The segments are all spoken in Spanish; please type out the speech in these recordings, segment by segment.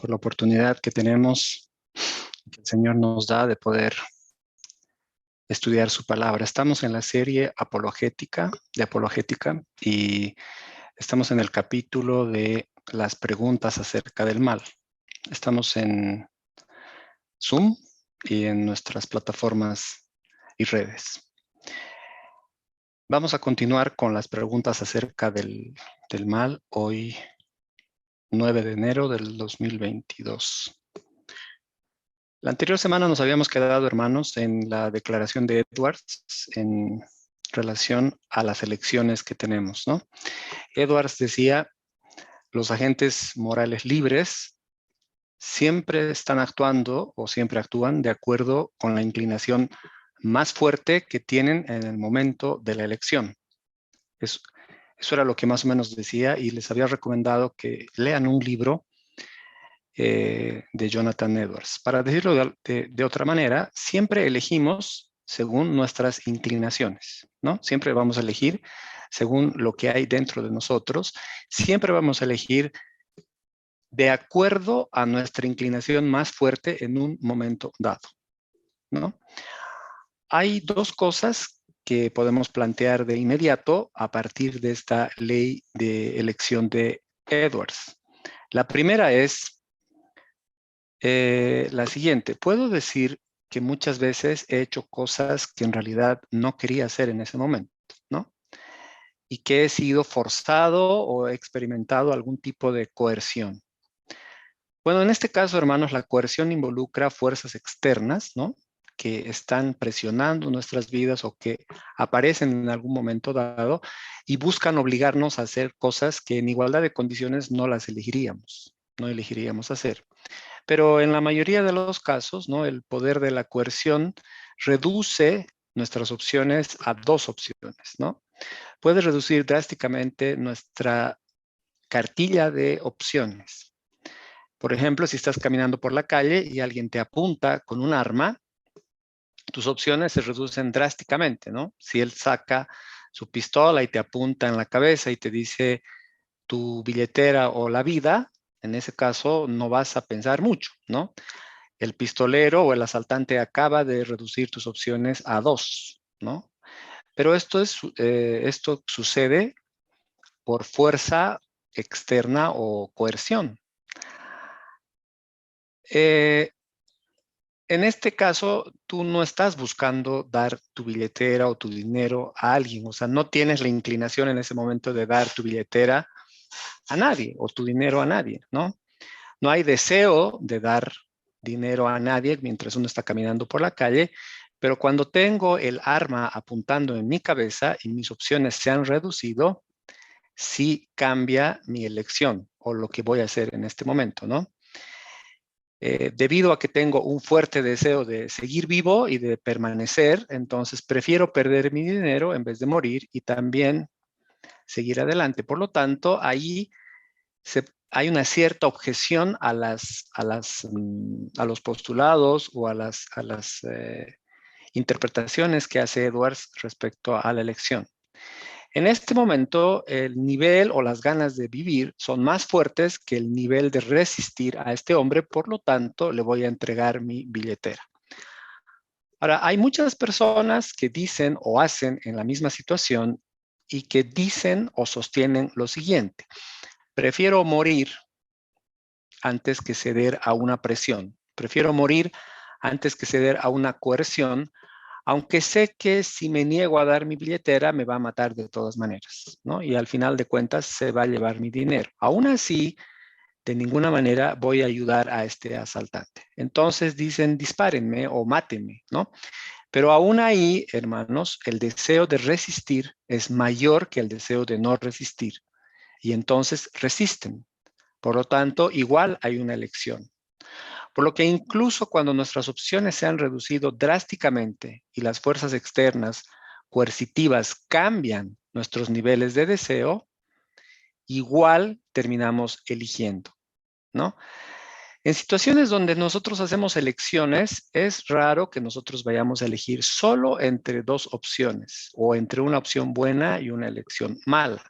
por la oportunidad que tenemos, que el Señor nos da de poder estudiar su palabra. Estamos en la serie apologética, y estamos en el capítulo de las preguntas acerca del mal. Estamos en Zoom y en nuestras plataformas y redes. Vamos a continuar con las preguntas acerca del mal hoy, 9 de enero del 2022. La anterior semana nos habíamos quedado, hermanos, en la declaración de Edwards en relación a las elecciones que tenemos, ¿no? Edwards decía, los agentes morales libres siempre están actuando o siempre actúan de acuerdo con la inclinación más fuerte que tienen en el momento de la elección. Eso era lo que más o menos decía, y les había recomendado que lean un libro de Jonathan Edwards. Para decirlo de otra manera, siempre elegimos según nuestras inclinaciones, ¿no? Siempre vamos a elegir según lo que hay dentro de nosotros. Siempre vamos a elegir de acuerdo a nuestra inclinación más fuerte en un momento dado, ¿no? Hay dos cosas que podemos plantear de inmediato a partir de esta ley de elección de Edwards. La primera es la siguiente. Puedo decir que muchas veces he hecho cosas que en realidad no quería hacer en ese momento, ¿no? Y que he sido forzado o he experimentado algún tipo de coerción. Bueno, en este caso, hermanos, la coerción involucra fuerzas externas, ¿no? Que están presionando nuestras vidas o que aparecen en algún momento dado y buscan obligarnos a hacer cosas que en igualdad de condiciones no las elegiríamos, no elegiríamos hacer. Pero en la mayoría de los casos, ¿no? El poder de la coerción reduce nuestras opciones a dos opciones, ¿no? Puede reducir drásticamente nuestra cartilla de opciones. Por ejemplo, si estás caminando por la calle y alguien te apunta con un arma, tus opciones se reducen drásticamente, ¿no? Si él saca su pistola y te apunta en la cabeza y te dice tu billetera o la vida, en ese caso no vas a pensar mucho, ¿no? El pistolero o el asaltante acaba de reducir tus opciones a dos, ¿no? Pero esto sucede por fuerza externa o coerción. En este caso, tú no estás buscando dar tu billetera o tu dinero a alguien, o sea, no tienes la inclinación en ese momento de dar tu billetera a nadie o tu dinero a nadie, ¿no? No hay deseo de dar dinero a nadie mientras uno está caminando por la calle, pero cuando tengo el arma apuntando en mi cabeza y mis opciones se han reducido, sí cambia mi elección o lo que voy a hacer en este momento, ¿no? Debido a que tengo un fuerte deseo de seguir vivo y de permanecer, entonces prefiero perder mi dinero en vez de morir y también seguir adelante. Por lo tanto, ahí hay una cierta objeción a los postulados o a las interpretaciones que hace Edwards respecto a la elección. En este momento, el nivel o las ganas de vivir son más fuertes que el nivel de resistir a este hombre, por lo tanto, le voy a entregar mi billetera. Ahora, hay muchas personas que dicen o hacen en la misma situación y que dicen o sostienen lo siguiente: prefiero morir antes que ceder a una presión. Prefiero morir antes que ceder a una coerción, aunque sé que si me niego a dar mi billetera me va a matar de todas maneras, ¿no? Y al final de cuentas se va a llevar mi dinero. Aún así, de ninguna manera voy a ayudar a este asaltante. Entonces dicen, dispárenme o mátenme, ¿no? Pero aún ahí, hermanos, el deseo de resistir es mayor que el deseo de no resistir. Y entonces resisten. Por lo tanto, igual hay una elección. Por lo que incluso cuando nuestras opciones se han reducido drásticamente y las fuerzas externas coercitivas cambian nuestros niveles de deseo, igual terminamos eligiendo, ¿no? En situaciones donde nosotros hacemos elecciones, es raro que nosotros vayamos a elegir solo entre dos opciones o entre una opción buena y una elección mala.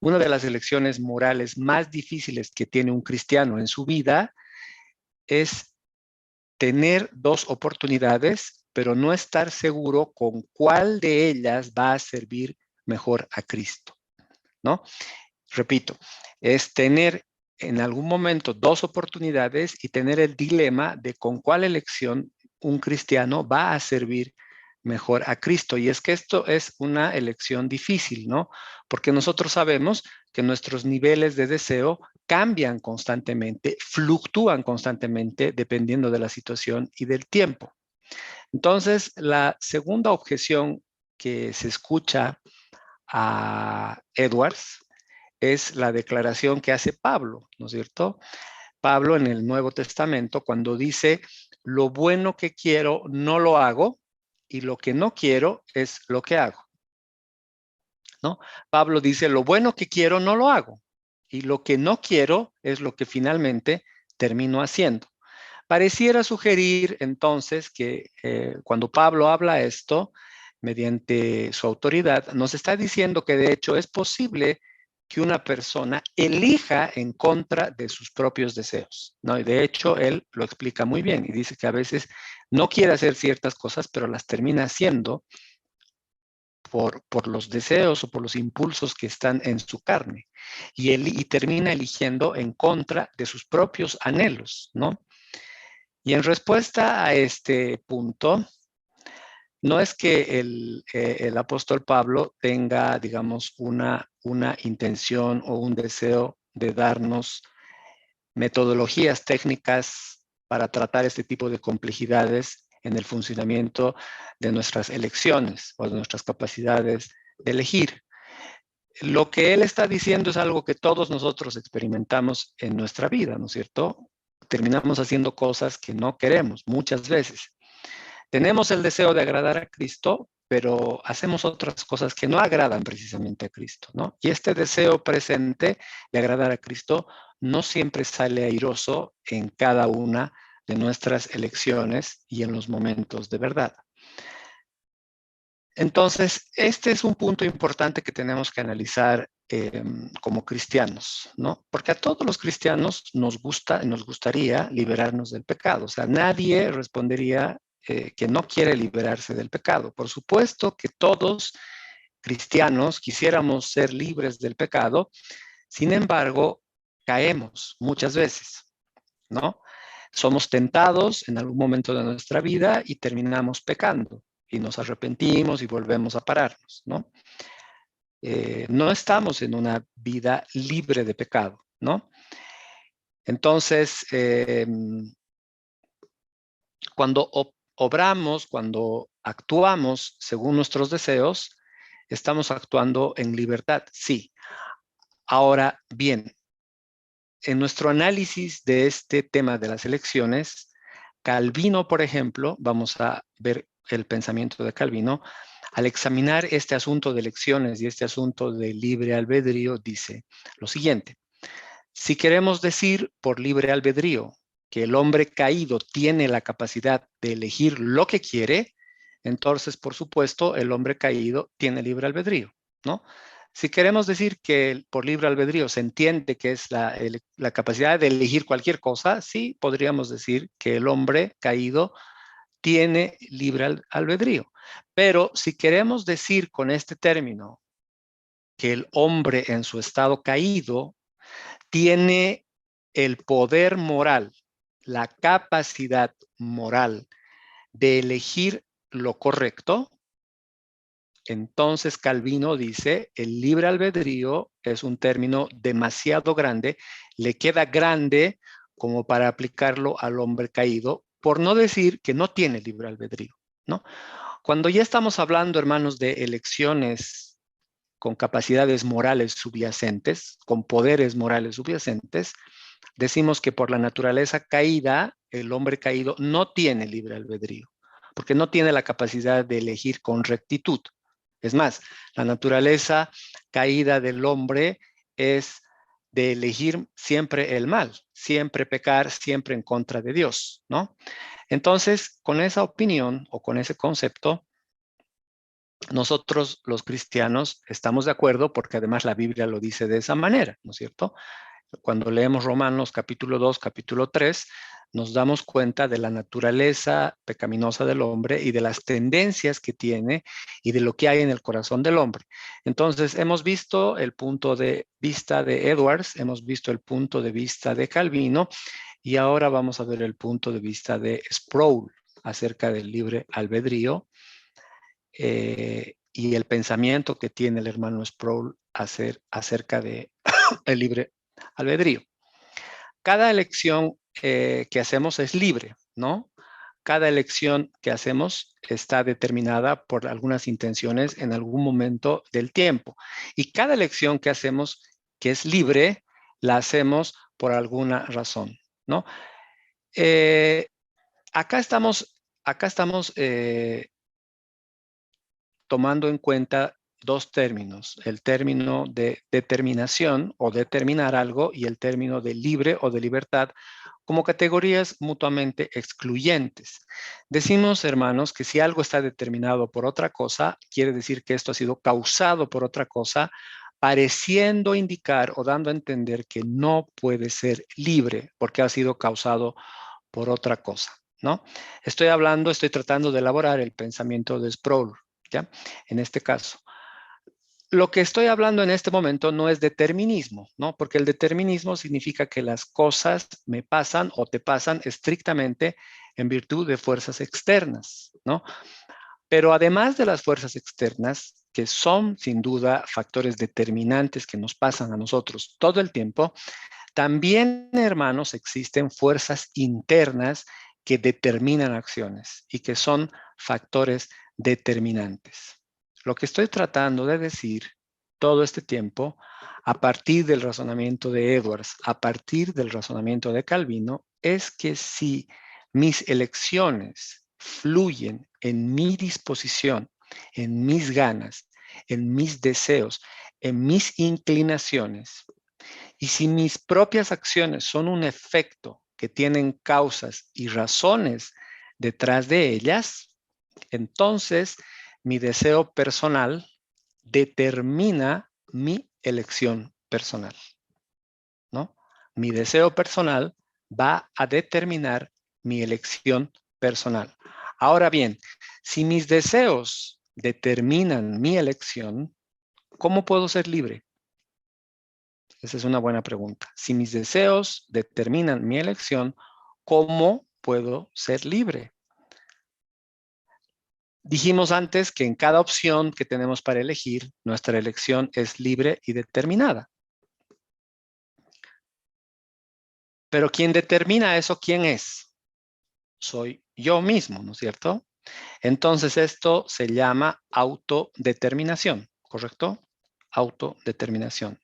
Una de las elecciones morales más difíciles que tiene un cristiano en su vida es tener dos oportunidades, pero no estar seguro con cuál de ellas va a servir mejor a Cristo, ¿no? Repito, es tener en algún momento dos oportunidades y tener el dilema de con cuál elección un cristiano va a servir mejor a Cristo. Y es que esto es una elección difícil, ¿no? Porque nosotros sabemos que nuestros niveles de deseo cambian constantemente, fluctúan constantemente dependiendo de la situación y del tiempo. Entonces, la segunda objeción que se escucha a Edwards es la declaración que hace Pablo, ¿no es cierto? Pablo en el Nuevo Testamento, cuando dice, lo bueno que quiero no lo hago y lo que no quiero es lo que hago, ¿no? Pablo dice, lo bueno que quiero no lo hago y lo que no quiero es lo que finalmente termino haciendo. Pareciera sugerir entonces que cuando Pablo habla esto, mediante su autoridad, nos está diciendo que de hecho es posible que una persona elija en contra de sus propios deseos, ¿no? Y de hecho él lo explica muy bien y dice que a veces no quiere hacer ciertas cosas, pero las termina haciendo por los deseos o por los impulsos que están en su carne y termina eligiendo en contra de sus propios anhelos, ¿no? Y en respuesta a este punto, no es que el apóstol Pablo tenga, digamos, una intención o un deseo de darnos metodologías técnicas para tratar este tipo de complejidades en el funcionamiento de nuestras elecciones o de nuestras capacidades de elegir. Lo que él está diciendo es algo que todos nosotros experimentamos en nuestra vida, ¿no es cierto? Terminamos haciendo cosas que no queremos muchas veces. Tenemos el deseo de agradar a Cristo, pero hacemos otras cosas que no agradan precisamente a Cristo, ¿no? Y este deseo presente de agradar a Cristo no siempre sale airoso en cada una de nuestras elecciones y en los momentos de verdad. Entonces, este es un punto importante que tenemos que analizar como cristianos, ¿no? Porque a todos los cristianos nos gustaría liberarnos del pecado. O sea, nadie respondería que no quiere liberarse del pecado. Por supuesto que todos cristianos quisiéramos ser libres del pecado, sin embargo, caemos muchas veces, ¿no? Somos tentados en algún momento de nuestra vida y terminamos pecando y nos arrepentimos y volvemos a pararnos, ¿no? No estamos en una vida libre de pecado, ¿no? Entonces, cuando obramos, cuando actuamos según nuestros deseos, estamos actuando en libertad, sí. Ahora bien, en nuestro análisis de este tema de las elecciones, Calvino, por ejemplo, vamos a ver el pensamiento de Calvino, al examinar este asunto de elecciones y este asunto de libre albedrío, dice lo siguiente: si queremos decir por libre albedrío que el hombre caído tiene la capacidad de elegir lo que quiere, entonces, por supuesto, el hombre caído tiene libre albedrío, ¿no? Si queremos decir que por libre albedrío se entiende que es la capacidad de elegir cualquier cosa, sí podríamos decir que el hombre caído tiene libre albedrío. Pero si queremos decir con este término que el hombre en su estado caído tiene el poder moral, la capacidad moral de elegir lo correcto, entonces Calvino dice, el libre albedrío es un término demasiado grande, le queda grande como para aplicarlo al hombre caído, por no decir que no tiene libre albedrío, ¿no? Cuando ya estamos hablando, hermanos, de elecciones con capacidades morales subyacentes, con poderes morales subyacentes, decimos que por la naturaleza caída, el hombre caído no tiene libre albedrío, porque no tiene la capacidad de elegir con rectitud. Es más, la naturaleza caída del hombre es de elegir siempre el mal, siempre pecar, siempre en contra de Dios, ¿no? Entonces, con esa opinión o con ese concepto, nosotros los cristianos estamos de acuerdo porque además la Biblia lo dice de esa manera, ¿no es cierto? Cuando leemos Romanos capítulo 2, capítulo 3, nos damos cuenta de la naturaleza pecaminosa del hombre y de las tendencias que tiene y de lo que hay en el corazón del hombre. Entonces, hemos visto el punto de vista de Edwards, hemos visto el punto de vista de Calvino y ahora vamos a ver el punto de vista de Sproul acerca del libre albedrío y el pensamiento que tiene el hermano Sproul acerca de el libre albedrío. Cada elección que hacemos es libre, ¿no? Cada elección que hacemos está determinada por algunas intenciones en algún momento del tiempo. Y cada elección que hacemos que es libre, la hacemos por alguna razón, ¿no? Eh, acá estamos tomando en cuenta dos términos, el término de determinación o determinar algo y el término de libre o de libertad como categorías mutuamente excluyentes. Decimos, hermanos, que si algo está determinado por otra cosa, quiere decir que esto ha sido causado por otra cosa, pareciendo indicar o dando a entender que no puede ser libre porque ha sido causado por otra cosa, ¿no? Estoy tratando de elaborar el pensamiento de Sproul, ¿ya? En este caso. Lo que estoy hablando en este momento no es determinismo, ¿no? Porque el determinismo significa que las cosas me pasan o te pasan estrictamente en virtud de fuerzas externas, ¿no? Pero además de las fuerzas externas, que son sin duda factores determinantes que nos pasan a nosotros todo el tiempo, también, hermanos, existen fuerzas internas que determinan acciones y que son factores determinantes. Lo que estoy tratando de decir todo este tiempo, a partir del razonamiento de Edwards, a partir del razonamiento de Calvino, es que si mis elecciones fluyen en mi disposición, en mis ganas, en mis deseos, en mis inclinaciones, y si mis propias acciones son un efecto que tienen causas y razones detrás de ellas, entonces mi deseo personal determina mi elección personal, ¿no? Mi deseo personal va a determinar mi elección personal. Ahora bien, si mis deseos determinan mi elección, ¿cómo puedo ser libre? Esa es una buena pregunta. Si mis deseos determinan mi elección, ¿cómo puedo ser libre? Dijimos antes que en cada opción que tenemos para elegir, nuestra elección es libre y determinada. Pero quien determina eso, ¿quién es? Soy yo mismo, ¿no es cierto? Entonces esto se llama autodeterminación, ¿correcto? Autodeterminación.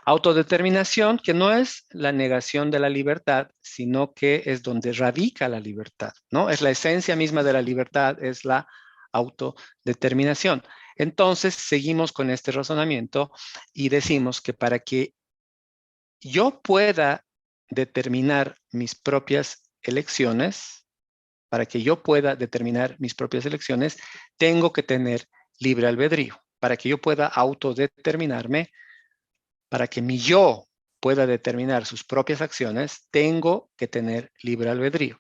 Autodeterminación que no es la negación de la libertad, sino que es donde radica la libertad, ¿no? Es la esencia misma de la libertad, es la autodeterminación. Entonces, seguimos con este razonamiento y decimos que para que yo pueda determinar mis propias elecciones, para que yo pueda determinar mis propias elecciones, tengo que tener libre albedrío. Para que yo pueda autodeterminarme, para que mi yo pueda determinar sus propias acciones, tengo que tener libre albedrío.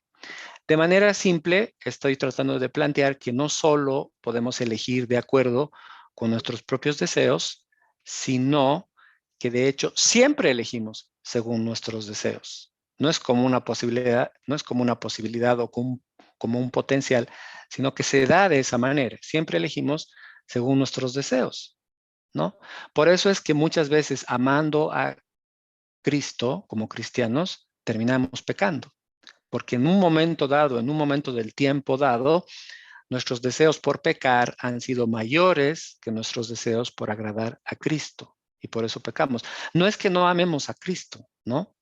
De manera simple, estoy tratando de plantear que no solo podemos elegir de acuerdo con nuestros propios deseos, sino que de hecho siempre elegimos según nuestros deseos. No es como una posibilidad, no es como una posibilidad o como un potencial, sino que se da de esa manera. Siempre elegimos según nuestros deseos, ¿no? Por eso es que muchas veces amando a Cristo como cristianos, terminamos pecando. Porque en un momento dado, en un momento del tiempo dado, nuestros deseos por pecar han sido mayores que nuestros deseos por agradar a Cristo. Y por eso pecamos. No es que no amemos a Cristo, ¿no?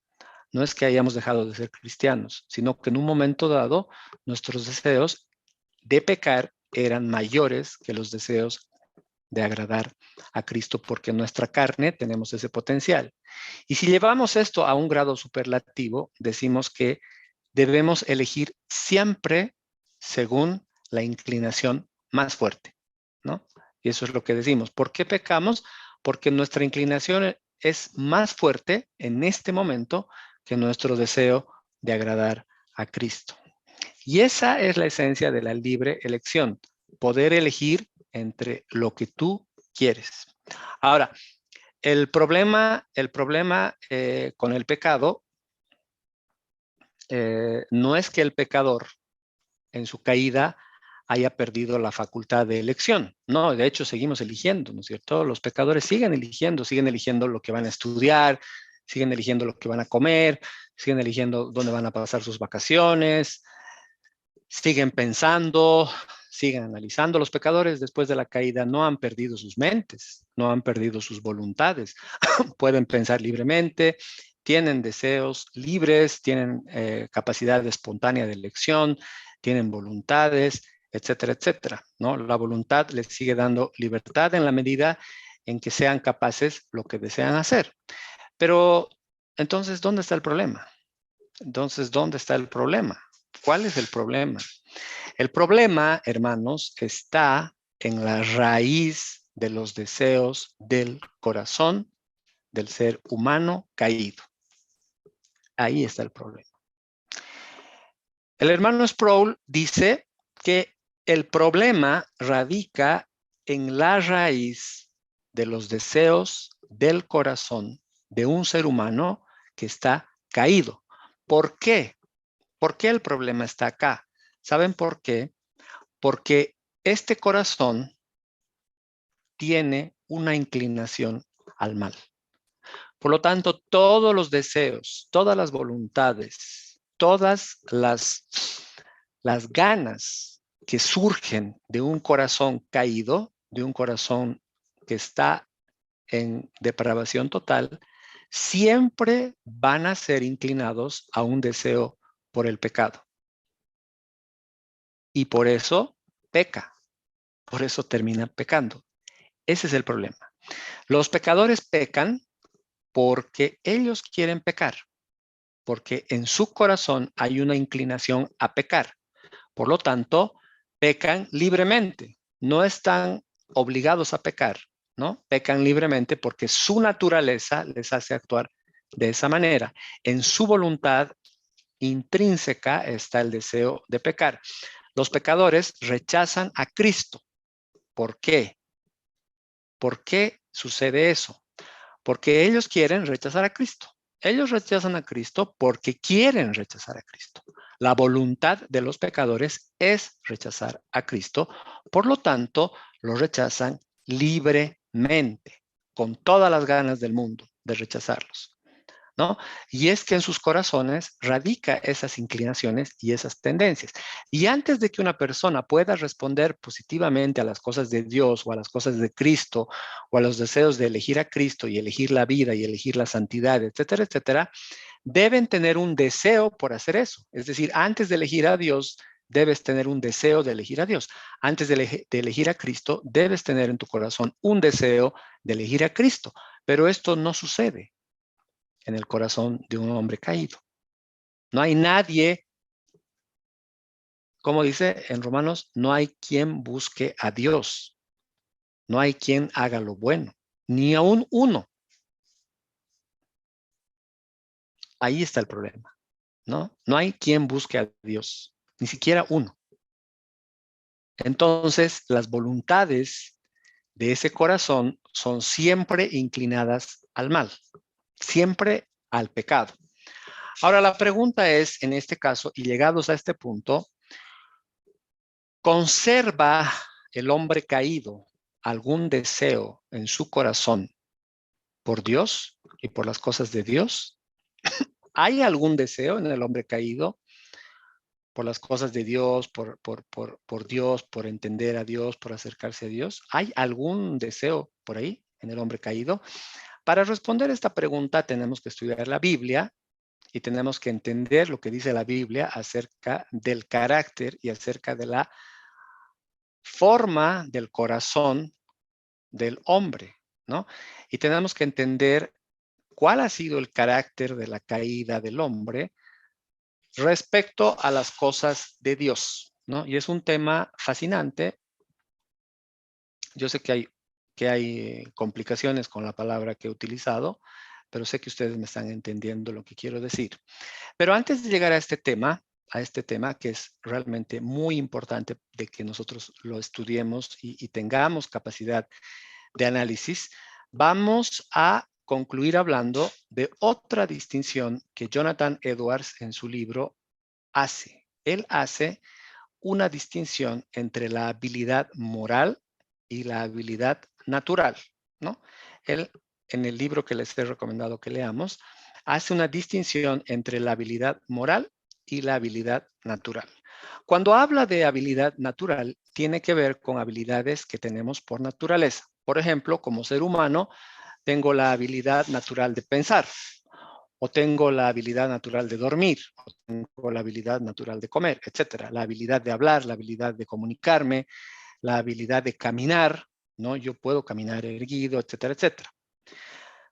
No es que hayamos dejado de ser cristianos, sino que en un momento dado, nuestros deseos de pecar eran mayores que los deseos de agradar a Cristo, porque en nuestra carne tenemos ese potencial. Y si llevamos esto a un grado superlativo, decimos que debemos elegir siempre según la inclinación más fuerte, ¿no? Y eso es lo que decimos. ¿Por qué pecamos? Porque nuestra inclinación es más fuerte en este momento que nuestro deseo de agradar a Cristo. Y esa es la esencia de la libre elección, poder elegir entre lo que tú quieres. Ahora, el problema con el pecado no es que el pecador en su caída haya perdido la facultad de elección. No, de hecho seguimos eligiendo, ¿no es cierto? Los pecadores siguen eligiendo lo que van a estudiar, siguen eligiendo lo que van a comer, siguen eligiendo dónde van a pasar sus vacaciones, siguen pensando, siguen analizando. Los pecadores después de la caída no han perdido sus mentes, no han perdido sus voluntades. Pueden pensar libremente, tienen deseos libres, tienen capacidad espontánea de elección, tienen voluntades, etcétera, etcétera, ¿no? La voluntad les sigue dando libertad en la medida en que sean capaces lo que desean hacer. Pero entonces, ¿dónde está el problema? ¿Dónde está el problema? ¿Cuál es el problema? El problema, hermanos, está en la raíz de los deseos del corazón del ser humano caído. Ahí está el problema. El hermano Sproul dice que el problema radica en la raíz de los deseos del corazón de un ser humano que está caído. ¿Por qué? ¿Por qué el problema está acá? ¿Saben por qué? Porque este corazón tiene una inclinación al mal. Por lo tanto, todos los deseos, todas las voluntades, todas las ganas que surgen de un corazón caído, de un corazón que está en depravación total, siempre van a ser inclinados a un deseo por el pecado. Y por eso peca, por eso termina pecando. Ese es el problema. Los pecadores pecan porque ellos quieren pecar, porque en su corazón hay una inclinación a pecar. Por lo tanto, pecan libremente, no están obligados a pecar, ¿no? Pecan libremente porque su naturaleza les hace actuar de esa manera. En su voluntad intrínseca está el deseo de pecar. Los pecadores rechazan a Cristo. ¿Por qué? ¿Por qué sucede eso? Porque ellos quieren rechazar a Cristo. Ellos rechazan a Cristo porque quieren rechazar a Cristo. La voluntad de los pecadores es rechazar a Cristo. Por lo tanto, lo rechazan libremente, con todas las ganas del mundo de rechazarlos, ¿no? Y es que en sus corazones radica esas inclinaciones y esas tendencias. Y antes de que una persona pueda responder positivamente a las cosas de Dios o a las cosas de Cristo o a los deseos de elegir a Cristo y elegir la vida y elegir la santidad, etcétera, etcétera, deben tener un deseo por hacer eso. Es decir, antes de elegir a Dios, debes tener un deseo de elegir a Dios. Antes de elegir a Cristo, debes tener en tu corazón un deseo de elegir a Cristo. Pero esto no sucede en el corazón de un hombre caído. No hay nadie, como dice en Romanos, no hay quien busque a Dios. No hay quien haga lo bueno, ni aún uno. Ahí está el problema, ¿no? No hay quien busque a Dios, ni siquiera uno. Entonces, las voluntades de ese corazón son siempre inclinadas al mal, siempre al pecado. Ahora, la pregunta es, en este caso, y llegados a este punto, ¿conserva el hombre caído algún deseo en su corazón por Dios y por las cosas de Dios? ¿Hay algún deseo en el hombre caído por las cosas de Dios, por Dios, por entender a Dios, por acercarse a Dios? ¿Hay algún deseo por ahí en el hombre caído? Para responder esta pregunta tenemos que estudiar la Biblia y tenemos que entender lo que dice la Biblia acerca del carácter y acerca de la forma del corazón del hombre, ¿no? Y tenemos que entender cuál ha sido el carácter de la caída del hombre respecto a las cosas de Dios, ¿no? Y es un tema fascinante Yo sé que hay complicaciones con la palabra que he utilizado, pero sé que ustedes me están entendiendo lo que quiero decir. Pero antes de llegar a este tema que es realmente muy importante de que nosotros lo estudiemos y tengamos capacidad de análisis, vamos a concluir hablando de otra distinción que Jonathan Edwards en su libro hace. Él hace una distinción entre la habilidad moral y la habilidad natural, ¿no? Él, en el libro que les he recomendado que leamos, hace una distinción entre la habilidad moral y la habilidad natural. Cuando habla de habilidad natural, tiene que ver con habilidades que tenemos por naturaleza. Por ejemplo, como ser humano, tengo la habilidad natural de pensar, o tengo la habilidad natural de dormir, o tengo la habilidad natural de comer, etcétera. La habilidad de hablar, la habilidad de comunicarme, la habilidad de caminar, ¿no? Yo puedo caminar erguido, etcétera, etcétera.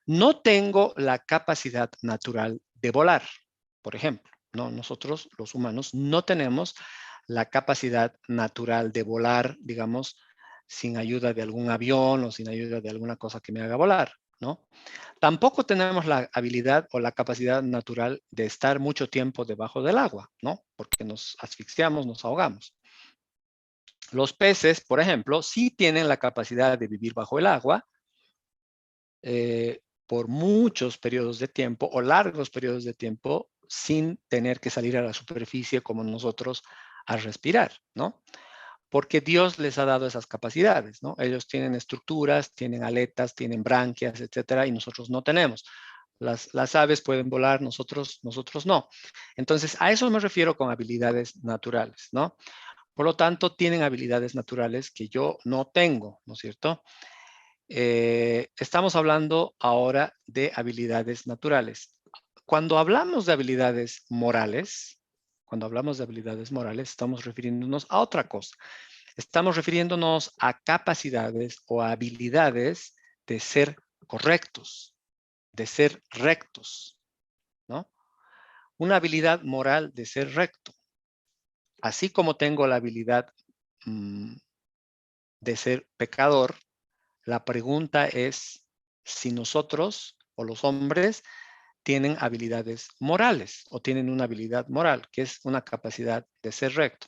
No tengo la capacidad natural de volar, por ejemplo, ¿no? Nosotros, los humanos, no tenemos la capacidad natural de volar, digamos, sin ayuda de algún avión o sin ayuda de alguna cosa que me haga volar, ¿no? Tampoco tenemos la habilidad o la capacidad natural de estar mucho tiempo debajo del agua, ¿no? Porque nos asfixiamos, nos ahogamos. Los peces, por ejemplo, sí tienen la capacidad de vivir bajo el agua por muchos periodos de tiempo o largos periodos de tiempo sin tener que salir a la superficie como nosotros a respirar, ¿no? Porque Dios les ha dado esas capacidades, ¿no? Ellos tienen estructuras, tienen aletas, tienen branquias, etcétera, y nosotros no tenemos. Las aves pueden volar, nosotros no. Entonces, a eso me refiero con habilidades naturales, ¿no? Por lo tanto, tienen habilidades naturales que yo no tengo, ¿no es cierto? Estamos hablando ahora de habilidades naturales. Cuando hablamos de habilidades morales, estamos refiriéndonos a otra cosa. Estamos refiriéndonos a capacidades o habilidades de ser correctos, de ser rectos, ¿no? Una habilidad moral de ser recto. Así como tengo la habilidad de ser pecador, la pregunta es si nosotros o los hombres tienen habilidades morales o tienen una habilidad moral, que es una capacidad de ser recto.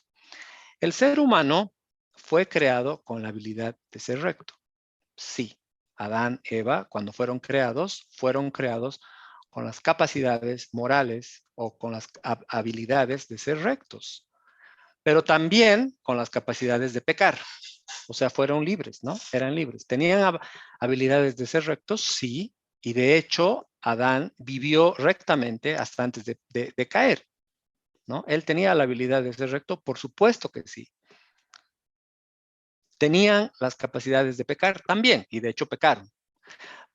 El ser humano fue creado con la habilidad de ser recto. Sí, Adán, Eva, cuando fueron creados con las capacidades morales o con las habilidades de ser rectos, pero también con las capacidades de pecar. O sea, fueron libres, ¿no? Eran libres. ¿Tenían habilidades de ser rectos? Sí. Y de hecho, Adán vivió rectamente hasta antes de caer, ¿no? Él tenía la habilidad de ser recto, por supuesto que sí. Tenían las capacidades de pecar también, y de hecho pecaron.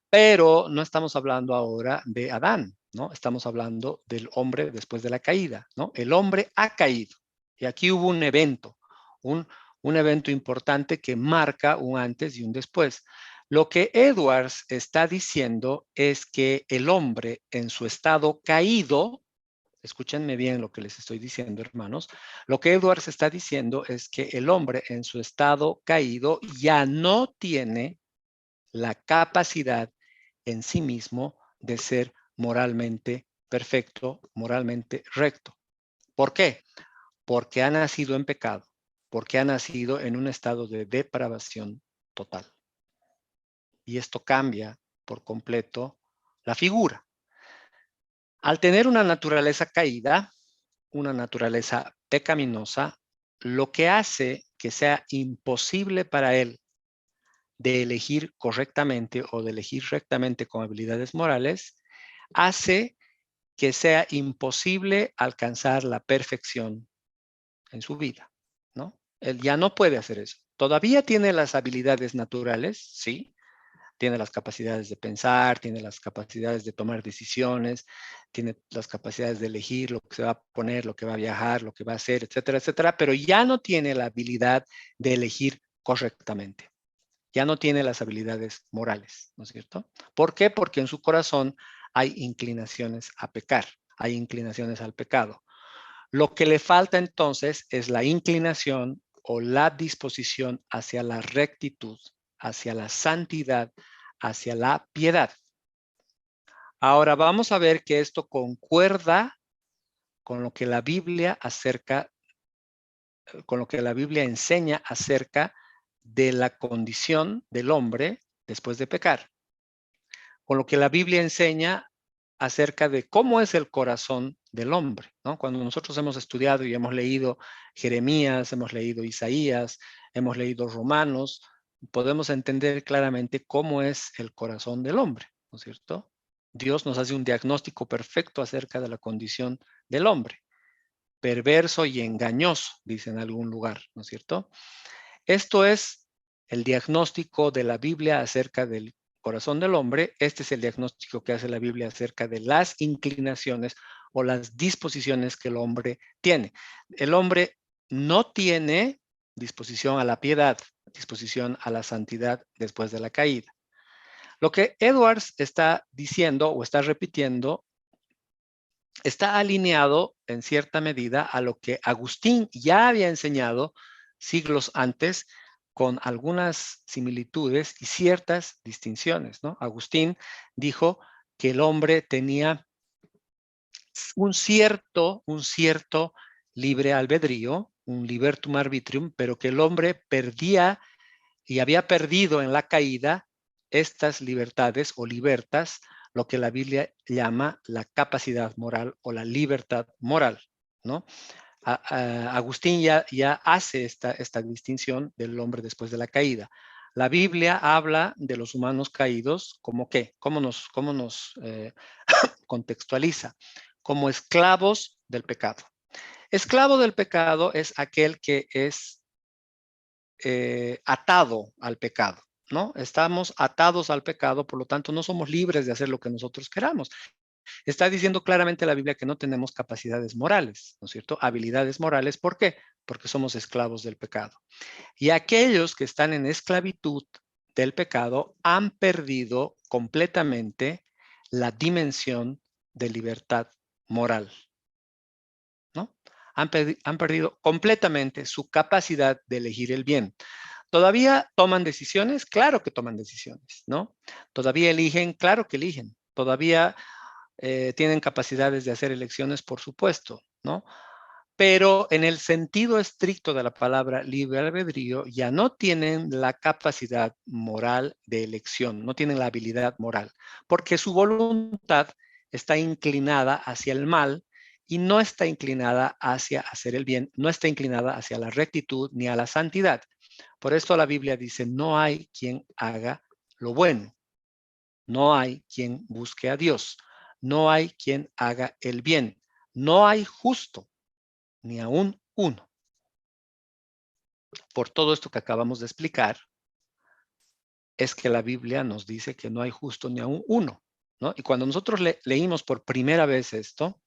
Pero no estamos hablando ahora de Adán, ¿no? Estamos hablando del hombre después de la caída, ¿no? El hombre ha caído. Y aquí hubo un evento, un evento importante que marca un antes y un después. Lo que Edwards está diciendo es que el hombre en su estado caído, escúchenme bien lo que les estoy diciendo, hermanos, lo que Edwards está diciendo es que el hombre en su estado caído ya no tiene la capacidad en sí mismo de ser moralmente perfecto, moralmente recto. ¿Por qué? Porque ha nacido en pecado, porque ha nacido en un estado de depravación total. Y esto cambia por completo la figura. Al tener una naturaleza caída, una naturaleza pecaminosa, lo que hace que sea imposible para él de elegir correctamente o de elegir rectamente con habilidades morales, hace que sea imposible alcanzar la perfección en su vida, ¿no? Él ya no puede hacer eso. Todavía tiene las habilidades naturales, sí, tiene las capacidades de pensar, tiene las capacidades de tomar decisiones, tiene las capacidades de elegir lo que se va a poner, lo que va a viajar, lo que va a hacer, etcétera, etcétera, pero ya no tiene la habilidad de elegir correctamente. Ya no tiene las habilidades morales, ¿no es cierto? ¿Por qué? Porque en su corazón hay inclinaciones a pecar, hay inclinaciones al pecado. Lo que le falta entonces es la inclinación o la disposición hacia la rectitud, hacia la santidad, hacia la piedad. Ahora vamos a ver que esto concuerda con lo que la Biblia enseña acerca de la condición del hombre después de pecar. Con lo que la Biblia enseña acerca de cómo es el corazón del hombre, ¿no? Cuando nosotros hemos estudiado y hemos leído Jeremías, hemos leído Isaías, hemos leído Romanos, podemos entender claramente cómo es el corazón del hombre, ¿no es cierto? Dios nos hace un diagnóstico perfecto acerca de la condición del hombre. Perverso y engañoso, dice en algún lugar, ¿no es cierto? Esto es el diagnóstico de la Biblia acerca del corazón del hombre. Este es el diagnóstico que hace la Biblia acerca de las inclinaciones o las disposiciones que el hombre tiene. El hombre no tiene disposición a la piedad, disposición a la santidad después de la caída. Lo que Edwards está diciendo o está repitiendo está alineado en cierta medida a lo que Agustín ya había enseñado siglos antes, con algunas similitudes y ciertas distinciones, ¿no? Agustín dijo que el hombre tenía un cierto libre albedrío, un libertum arbitrium, pero que el hombre perdía y había perdido en la caída estas libertades o libertas, lo que la Biblia llama la capacidad moral o la libertad moral, ¿no? Agustín ya hace esta distinción del hombre después de la caída. La Biblia habla de los humanos caídos como ¿qué? ¿Cómo nos contextualiza? Como esclavos del pecado. Esclavo del pecado es aquel que es atado al pecado, ¿no? Estamos atados al pecado, por lo tanto no somos libres de hacer lo que nosotros queramos. Está diciendo claramente la Biblia que no tenemos capacidades morales, ¿no es cierto? Habilidades morales, ¿por qué? Porque somos esclavos del pecado. Y aquellos que están en esclavitud del pecado han perdido completamente la dimensión de libertad moral, ¿no? Han perdido completamente su capacidad de elegir el bien. ¿Todavía toman decisiones? Claro que toman decisiones, ¿no? ¿Todavía eligen? Claro que eligen. ¿Todavía tienen capacidades de hacer elecciones? Por supuesto, ¿no? Pero en el sentido estricto de la palabra libre albedrío, ya no tienen la capacidad moral de elección, no tienen la habilidad moral, porque su voluntad está inclinada hacia el mal y no está inclinada hacia hacer el bien, no está inclinada hacia la rectitud ni a la santidad. Por esto la Biblia dice, no hay quien haga lo bueno, no hay quien busque a Dios, no hay quien haga el bien, no hay justo, ni aún uno. Por todo esto que acabamos de explicar, es que la Biblia nos dice que no hay justo ni aún uno, ¿no? Y cuando nosotros leímos por primera vez esto,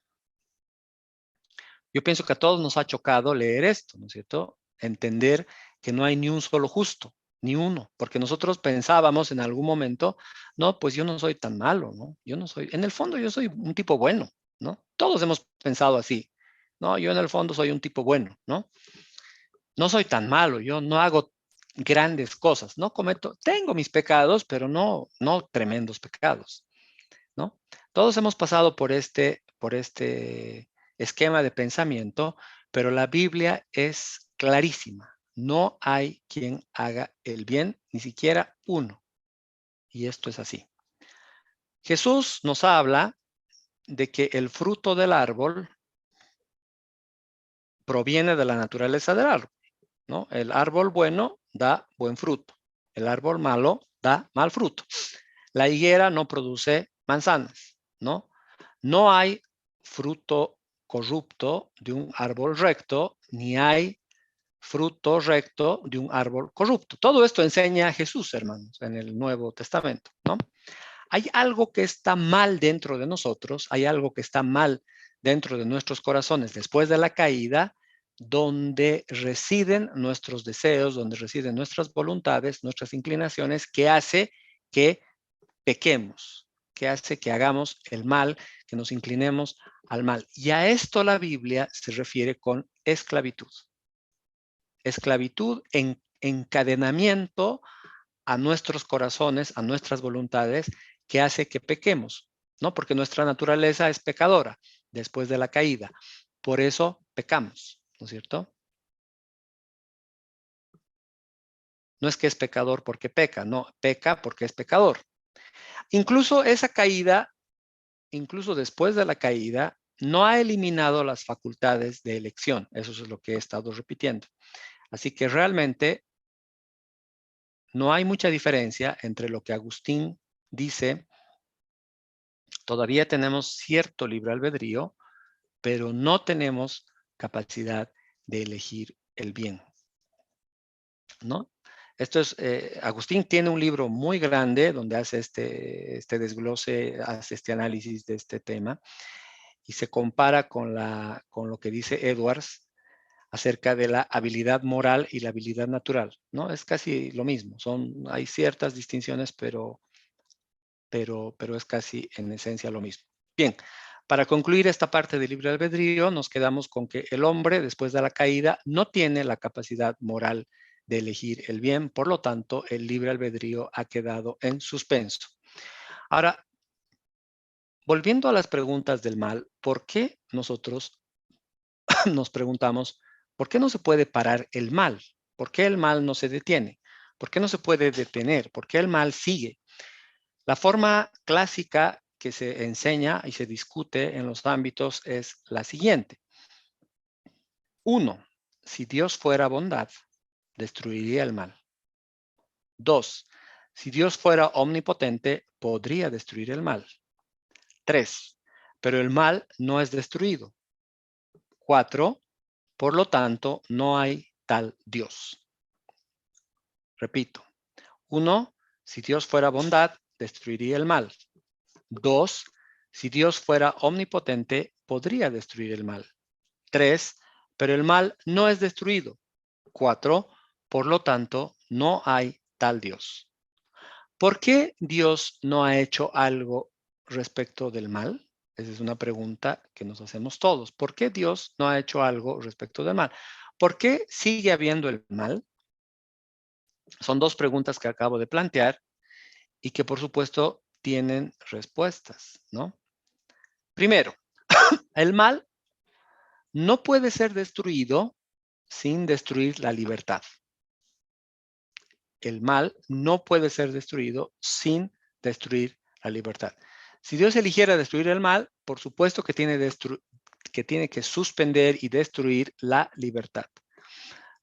yo pienso que a todos nos ha chocado leer esto, ¿no es cierto? Entender que no hay ni un solo justo, ni uno, porque nosotros pensábamos en algún momento, no, pues yo no soy tan malo, ¿no? Yo no soy, en el fondo yo soy un tipo bueno, ¿no? Todos hemos pensado así, no, yo en el fondo soy un tipo bueno, ¿no? No soy tan malo, yo no hago grandes cosas, no cometo, tengo mis pecados, pero no tremendos pecados, ¿no? Todos hemos pasado por este esquema de pensamiento, pero la Biblia es clarísima. No hay quien haga el bien, ni siquiera uno. Y esto es así. Jesús nos habla de que el fruto del árbol proviene de la naturaleza del árbol, ¿no? El árbol bueno da buen fruto. El árbol malo da mal fruto. La higuera no produce manzanas, ¿no? No hay fruto corrupto de un árbol recto, ni hay fruto recto de un árbol corrupto. Todo esto enseña Jesús, hermanos, en el Nuevo Testamento, ¿no? Hay algo que está mal dentro de nosotros, hay algo que está mal dentro de nuestros corazones después de la caída, donde residen nuestros deseos, donde residen nuestras voluntades, nuestras inclinaciones, que hace que pequemos, que hace que hagamos el mal, que nos inclinemos al mal. Y a esto la Biblia se refiere con esclavitud. Esclavitud en encadenamiento a nuestros corazones, a nuestras voluntades, que hace que pequemos, ¿no? Porque nuestra naturaleza es pecadora después de la caída. Por eso pecamos, ¿no es cierto? No es que es pecador porque peca, no, peca porque es pecador. Incluso esa caída, incluso después de la caída, no ha eliminado las facultades de elección. Eso es lo que he estado repitiendo. Así que realmente no hay mucha diferencia entre lo que Agustín dice. Todavía tenemos cierto libre albedrío, pero no tenemos capacidad de elegir el bien, ¿no? Esto es, Agustín tiene un libro muy grande donde hace este desglose, hace este análisis de este tema y se compara con lo que dice Edwards acerca de la habilidad moral y la habilidad natural, ¿no? Es casi lo mismo, hay ciertas distinciones, pero es casi en esencia lo mismo. Bien, para concluir esta parte del libre albedrío, nos quedamos con que el hombre, después de la caída, no tiene la capacidad moral de elegir el bien, por lo tanto, el libre albedrío ha quedado en suspenso. Ahora, volviendo a las preguntas del mal, ¿por qué nosotros nos preguntamos, ¿por qué no se puede parar el mal? ¿Por qué el mal no se detiene? ¿Por qué no se puede detener? ¿Por qué el mal sigue? La forma clásica que se enseña y se discute en los ámbitos es la siguiente. 1. Si Dios fuera bondad, destruiría el mal. 2. Si Dios fuera omnipotente, podría destruir el mal. 3. Pero el mal no es destruido. 4. Por lo tanto, no hay tal Dios. Repito. 1. Si Dios fuera bondad, destruiría el mal. 2. Si Dios fuera omnipotente, podría destruir el mal. 3. Pero el mal no es destruido. 4. Por lo tanto, no hay tal Dios. ¿Por qué Dios no ha hecho algo respecto del mal? Esa es una pregunta que nos hacemos todos. ¿Por qué Dios no ha hecho algo respecto del mal? ¿Por qué sigue habiendo el mal? Son dos preguntas que acabo de plantear y que, por supuesto, tienen respuestas, ¿no? Primero, el mal no puede ser destruido sin destruir la libertad. El mal no puede ser destruido sin destruir la libertad. Si Dios eligiera destruir el mal, por supuesto que tiene que suspender y destruir la libertad.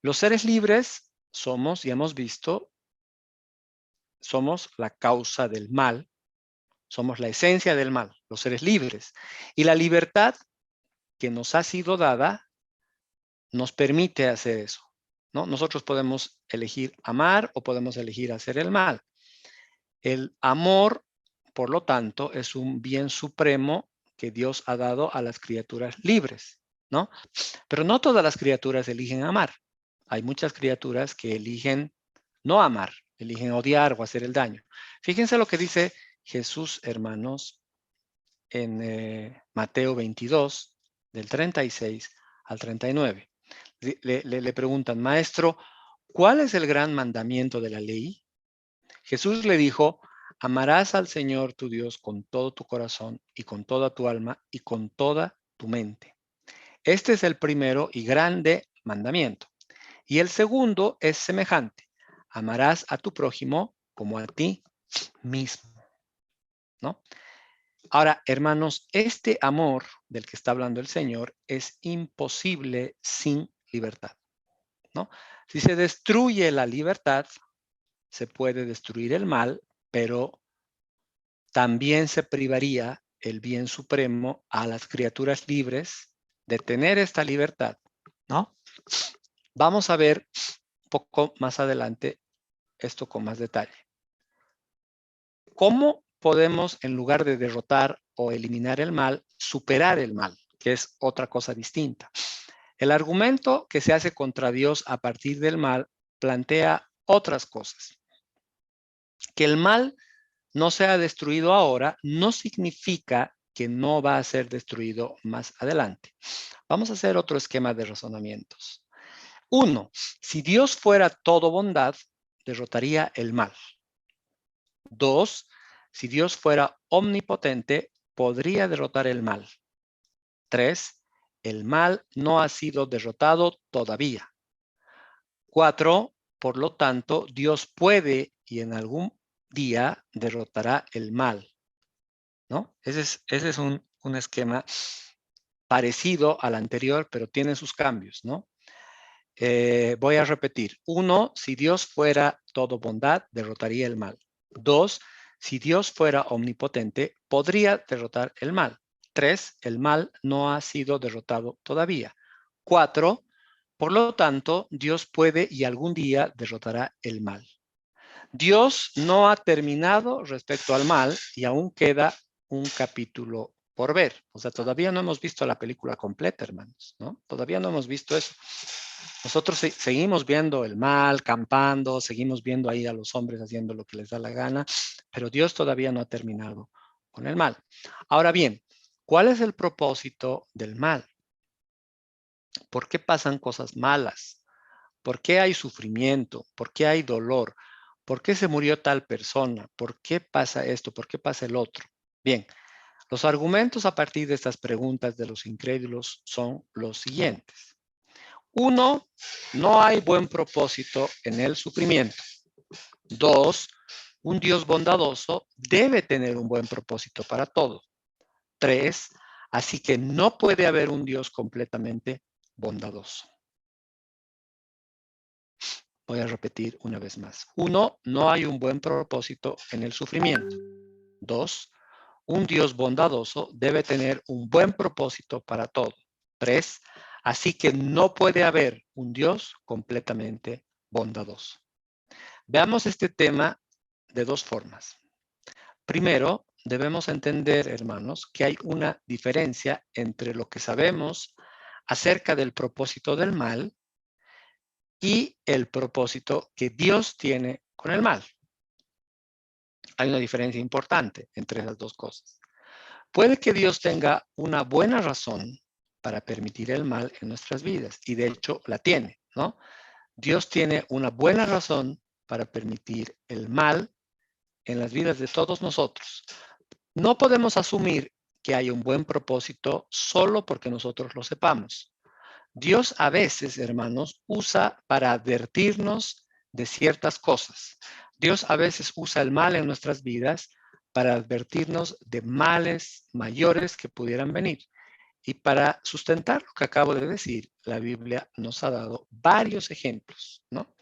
Los seres libres somos, y hemos visto, somos la causa del mal, somos la esencia del mal, los seres libres. Y la libertad que nos ha sido dada nos permite hacer eso, ¿no? Nosotros podemos elegir amar o podemos elegir hacer el mal. El amor, por lo tanto, es un bien supremo que Dios ha dado a las criaturas libres, ¿no? Pero no todas las criaturas eligen amar. Hay muchas criaturas que eligen no amar, eligen odiar o hacer el daño. Fíjense lo que dice Jesús, hermanos, en Mateo 22, del 36 al 39. Le preguntan, maestro, ¿cuál es el gran mandamiento de la ley? Jesús le dijo, amarás al Señor tu Dios con todo tu corazón y con toda tu alma y con toda tu mente. Este es el primero y grande mandamiento. Y el segundo es semejante. Amarás a tu prójimo como a ti mismo, ¿no? Ahora, hermanos, este amor del que está hablando el Señor es imposible sin libertad, ¿no? Si se destruye la libertad, se puede destruir el mal, pero también se privaría el bien supremo a las criaturas libres de tener esta libertad, ¿no? Vamos a ver un poco más adelante esto con más detalle. ¿Cómo podemos, en lugar de derrotar o eliminar el mal, superar el mal, que es otra cosa distinta? El argumento que se hace contra Dios a partir del mal plantea otras cosas. Que el mal no sea destruido ahora no significa que no va a ser destruido más adelante. Vamos a hacer otro esquema de razonamientos. 1. Si Dios fuera todo bondad, derrotaría el mal. 2, si Dios fuera omnipotente, podría derrotar el mal. 3, el mal no ha sido derrotado todavía. 4, por lo tanto, Dios puede y en algún día derrotará el mal, ¿no? Ese es un esquema parecido al anterior, pero tiene sus cambios, ¿no? Voy a repetir. 1, si Dios fuera todo bondad, derrotaría el mal. 2, si Dios fuera omnipotente, podría derrotar el mal. 3, el mal no ha sido derrotado todavía. 4, por lo tanto, Dios puede y algún día derrotará el mal. Dios no ha terminado respecto al mal y aún queda un capítulo por ver. O sea, todavía no hemos visto la película completa, hermanos, ¿no? Todavía no hemos visto eso. Nosotros seguimos viendo el mal, campando, seguimos viendo ahí a los hombres haciendo lo que les da la gana, pero Dios todavía no ha terminado con el mal. Ahora bien, ¿cuál es el propósito del mal? ¿Por qué pasan cosas malas? ¿Por qué hay sufrimiento? ¿Por qué hay dolor? ¿Por qué se murió tal persona? ¿Por qué pasa esto? ¿Por qué pasa el otro? Bien, los argumentos a partir de estas preguntas de los incrédulos son los siguientes. 1, no hay buen propósito en el sufrimiento. 2, un Dios bondadoso debe tener un buen propósito para todo. 3, así que no puede haber un Dios completamente bondadoso. Voy a repetir una vez más. 1, no hay un buen propósito en el sufrimiento. 2, un Dios bondadoso debe tener un buen propósito para todo. 3, así que no puede haber un Dios completamente bondadoso. Veamos este tema de dos formas. Primero, debemos entender, hermanos, que hay una diferencia entre lo que sabemos acerca del propósito del mal y el propósito que Dios tiene con el mal. Hay una diferencia importante entre las dos cosas. Puede que Dios tenga una buena razón para permitir el mal en nuestras vidas, y de hecho la tiene, ¿no? Dios tiene una buena razón para permitir el mal en las vidas de todos nosotros. No podemos asumir que hay un buen propósito solo porque nosotros lo sepamos. Dios a veces, hermanos, usa para advertirnos de ciertas cosas. Dios a veces usa el mal en nuestras vidas para advertirnos de males mayores que pudieran venir. Y para sustentar lo que acabo de decir, la Biblia nos ha dado varios ejemplos, ¿no?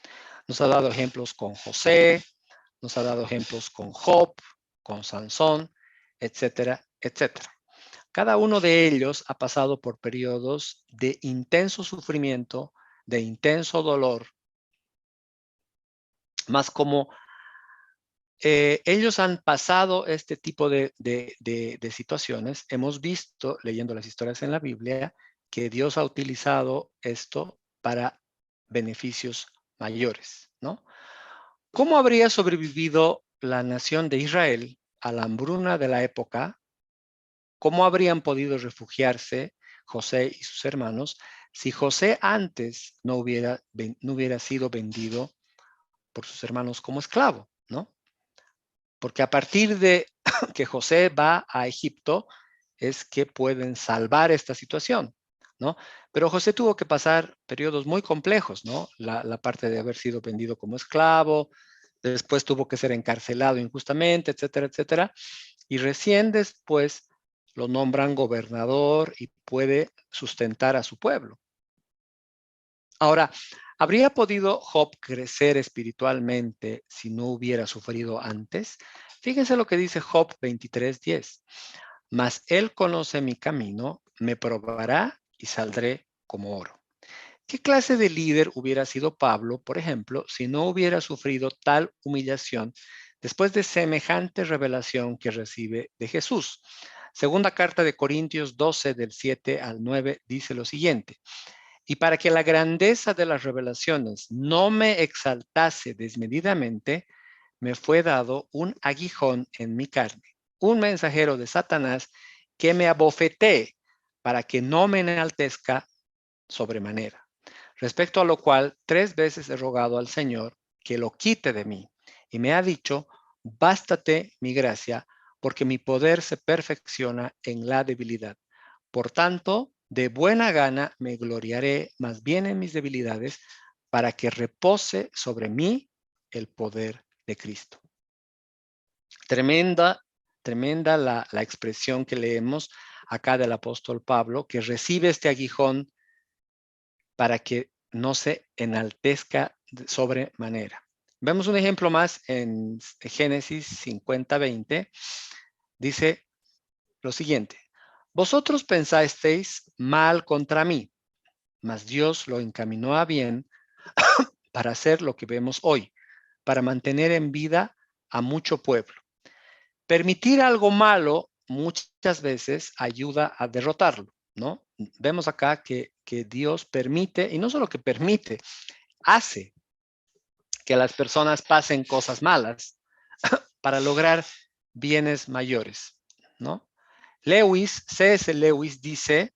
Nos ha dado ejemplos con José, nos ha dado ejemplos con Job, con Sansón, etcétera, etcétera. Cada uno de ellos ha pasado por periodos de intenso sufrimiento, de intenso dolor, más como ellos han pasado este tipo de situaciones, hemos visto, leyendo las historias en la Biblia, que Dios ha utilizado esto para beneficios mayores, ¿no? ¿Cómo habría sobrevivido la nación de Israel a la hambruna de la época? ¿Cómo habrían podido refugiarse José y sus hermanos si José antes no hubiera sido vendido por sus hermanos como esclavo, ¿no? Porque a partir de que José va a Egipto es que pueden salvar esta situación, ¿no? Pero José tuvo que pasar periodos muy complejos, ¿no? La parte de haber sido vendido como esclavo, después tuvo que ser encarcelado injustamente, etcétera, etcétera. Y recién después lo nombran gobernador y puede sustentar a su pueblo. Ahora, ¿habría podido Job crecer espiritualmente si no hubiera sufrido antes? Fíjense lo que dice Job 23:10. Mas él conoce mi camino, me probará y saldré como oro. ¿Qué clase de líder hubiera sido Pablo, por ejemplo, si no hubiera sufrido tal humillación después de semejante revelación que recibe de Jesús? Segunda carta de Corintios 12, del 7 al 9, dice lo siguiente. Y para que la grandeza de las revelaciones no me exaltase desmedidamente, me fue dado un aguijón en mi carne, un mensajero de Satanás que me abofetee para que no me enaltezca sobremanera. Respecto a lo cual 3 veces he rogado al Señor que lo quite de mí. Y me ha dicho, Bástate mi gracia, porque mi poder se perfecciona en la debilidad. Por tanto, de buena gana me gloriaré más bien en mis debilidades, para que repose sobre mí el poder de Cristo. Tremenda, tremenda la expresión que leemos acá del apóstol Pablo, que recibe este aguijón para que no se enaltezca sobremanera. Vemos un ejemplo más en Génesis 50:20. Dice lo siguiente: vosotros pensasteis mal contra mí, mas Dios lo encaminó a bien para hacer lo que vemos hoy, para mantener en vida a mucho pueblo. Permitir algo malo muchas veces ayuda a derrotarlo, ¿no? Vemos acá que Dios permite, y no solo que permite, hace que las personas pasen cosas malas para lograr bienes mayores, ¿no? C.S. Lewis dice,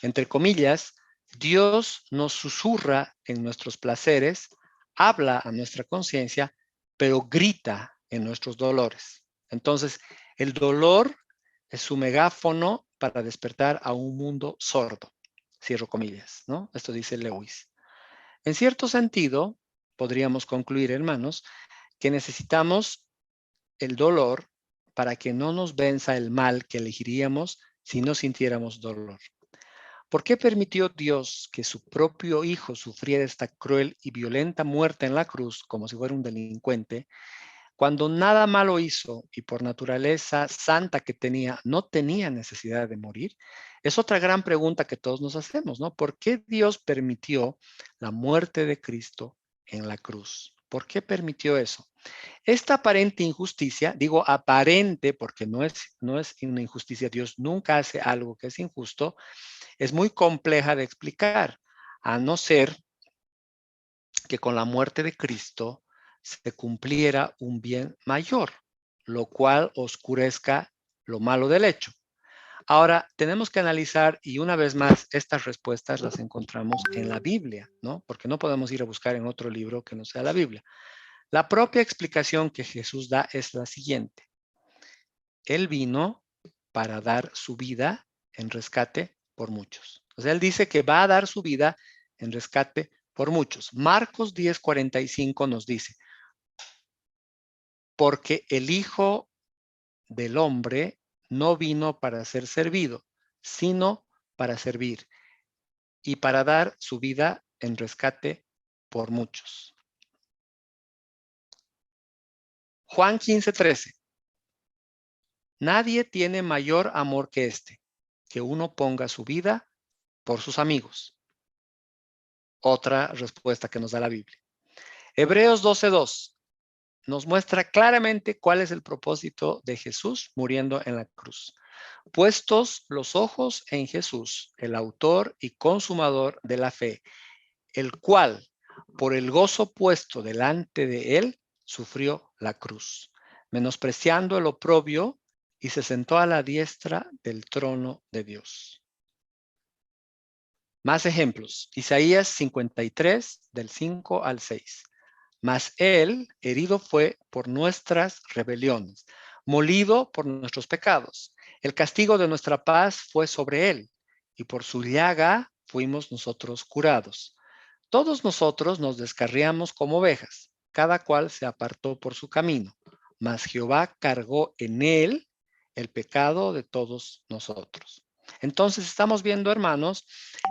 entre comillas, Dios nos susurra en nuestros placeres, habla a nuestra conciencia, pero grita en nuestros dolores. Entonces, el dolor es su megáfono para despertar a un mundo sordo. Cierro comillas, ¿no? Esto dice Lewis. En cierto sentido, podríamos concluir, hermanos, que necesitamos el dolor para que no nos venza el mal que elegiríamos si no sintiéramos dolor. ¿Por qué permitió Dios que su propio Hijo sufriera esta cruel y violenta muerte en la cruz como si fuera un delincuente, cuando nada malo hizo y por naturaleza santa que tenía, no tenía necesidad de morir? Es otra gran pregunta que todos nos hacemos, ¿no? ¿Por qué Dios permitió la muerte de Cristo en la cruz? ¿Por qué permitió eso? Esta aparente injusticia, digo aparente porque no es una injusticia, Dios nunca hace algo que es injusto, es muy compleja de explicar, a no ser que con la muerte de Cristo se cumpliera un bien mayor, lo cual oscurezca lo malo del hecho. Ahora, tenemos que analizar, y una vez más, estas respuestas las encontramos en la Biblia, ¿no? Porque no podemos ir a buscar en otro libro que no sea la Biblia. La propia explicación que Jesús da es la siguiente: Él vino para dar su vida en rescate por muchos. O sea, Él dice que va a dar su vida en rescate por muchos. Marcos 10:45 nos dice, porque el Hijo del Hombre no vino para ser servido, sino para servir y para dar su vida en rescate por muchos. Juan 15:13. Nadie tiene mayor amor que este, que uno ponga su vida por sus amigos. Otra respuesta que nos da la Biblia. Hebreos 12:2 nos muestra claramente cuál es el propósito de Jesús muriendo en la cruz. Puestos los ojos en Jesús, el autor y consumador de la fe, el cual, por el gozo puesto delante de él, sufrió la cruz, menospreciando el oprobio, y se sentó a la diestra del trono de Dios. Más ejemplos. Isaías 53, del 5 al 6. Mas él herido fue por nuestras rebeliones, molido por nuestros pecados. El castigo de nuestra paz fue sobre él, y por su llaga fuimos nosotros curados. Todos nosotros nos descarriamos como ovejas, cada cual se apartó por su camino, mas Jehová cargó en él el pecado de todos nosotros. Entonces estamos viendo, hermanos,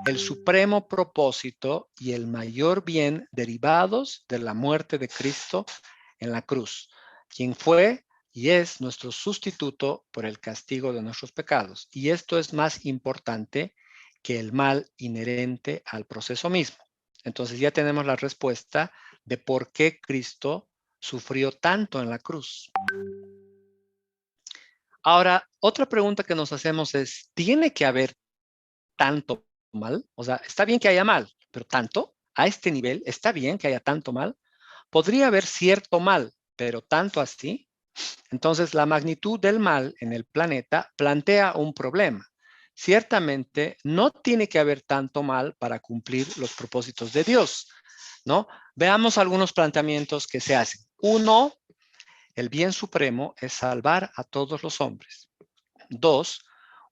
el supremo propósito y el mayor bien derivados de la muerte de Cristo en la cruz, quien fue y es nuestro sustituto por el castigo de nuestros pecados. Y esto es más importante que el mal inherente al proceso mismo. Entonces ya tenemos la respuesta de por qué Cristo sufrió tanto en la cruz. Ahora, otra pregunta que nos hacemos es, ¿tiene que haber tanto mal? O sea, está bien que haya mal, pero tanto, a este nivel, ¿está bien que haya tanto mal? Podría haber cierto mal, pero tanto así. Entonces, la magnitud del mal en el planeta plantea un problema. Ciertamente, no tiene que haber tanto mal para cumplir los propósitos de Dios, ¿no? Veamos algunos planteamientos que se hacen. Uno, El bien supremo es salvar a todos los hombres. 2.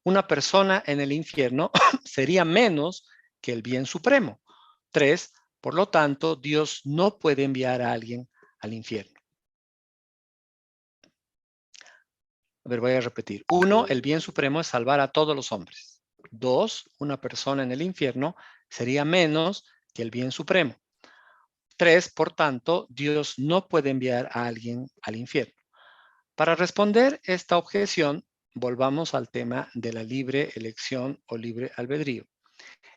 Una persona en el infierno sería menos que el bien supremo. 3. Por lo tanto, Dios no puede enviar a alguien al infierno. A ver, voy a repetir. 1. El bien supremo es salvar a todos los hombres. 2. Una persona en el infierno sería menos que el bien supremo. 3. Por tanto, Dios no puede enviar a alguien al infierno. Para responder esta objeción, volvamos al tema de la libre elección o libre albedrío.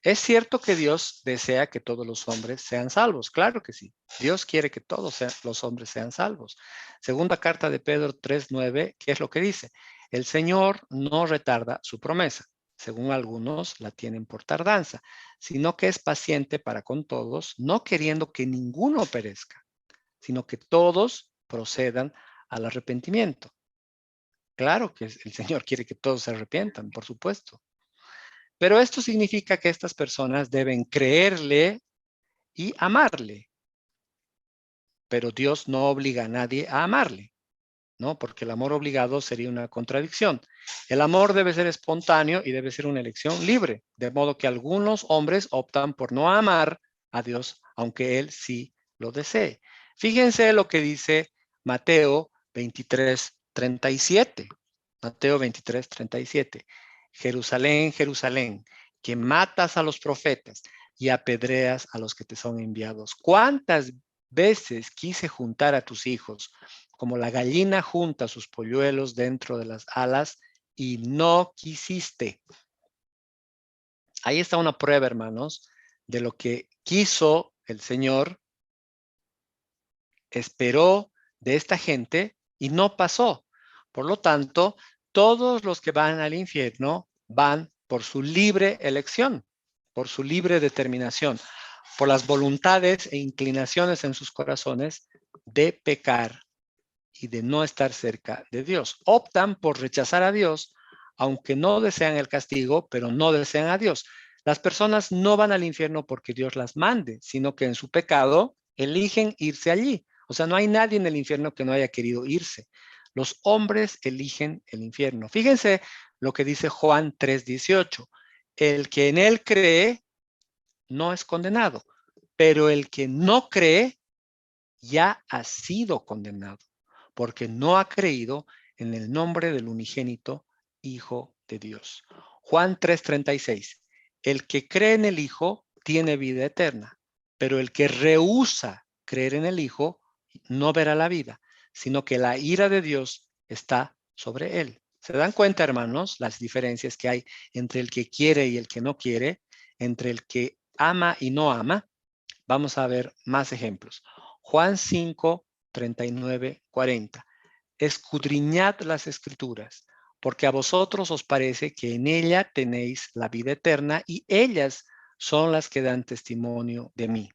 Es cierto que Dios desea que todos los hombres sean salvos, claro que sí. Dios quiere que todos los hombres sean salvos. Segunda carta de Pedro 3:9, ¿qué es lo que dice? El Señor no retarda su promesa, según algunos la tienen por tardanza, sino que es paciente para con todos, no queriendo que ninguno perezca, sino que todos procedan al arrepentimiento. Claro que el Señor quiere que todos se arrepientan, por supuesto. Pero esto significa que estas personas deben creerle y amarle. Pero Dios no obliga a nadie a amarle, ¿no? Porque el amor obligado sería una contradicción. El amor debe ser espontáneo y debe ser una elección libre, de modo que algunos hombres optan por no amar a Dios, aunque Él sí lo desee. Fíjense lo que dice Mateo 23:37. Mateo 23:37. Jerusalén, Jerusalén, que matas a los profetas y apedreas a los que te son enviados. ¿Cuántas veces quise juntar a tus hijos como la gallina junta sus polluelos dentro de las alas y no quisiste? Ahí está una prueba, hermanos, de lo que quiso el Señor, esperó de esta gente y no pasó. Por lo tanto, todos los que van al infierno van por su libre elección, por su libre determinación, por las voluntades e inclinaciones en sus corazones de pecar y de no estar cerca de Dios. Optan por rechazar a Dios, aunque no desean el castigo, pero no desean a Dios. Las personas no van al infierno porque Dios las mande, sino que en su pecado eligen irse allí. O sea, no hay nadie en el infierno que no haya querido irse. Los hombres eligen el infierno. Fíjense lo que dice Juan 3:18. El que en él cree no es condenado, pero el que no cree ya ha sido condenado, porque no ha creído en el nombre del unigénito Hijo de Dios. Juan 3:36. El que cree en el Hijo tiene vida eterna, pero el que rehúsa creer en el Hijo no verá la vida, sino que la ira de Dios está sobre él. ¿Se dan cuenta, hermanos, las diferencias que hay entre el que quiere y el que no quiere, entre el que ama y no ama? Vamos a ver más ejemplos. Juan 5:39-40. Escudriñad las escrituras, porque a vosotros os parece que en ella tenéis la vida eterna y ellas son las que dan testimonio de mí.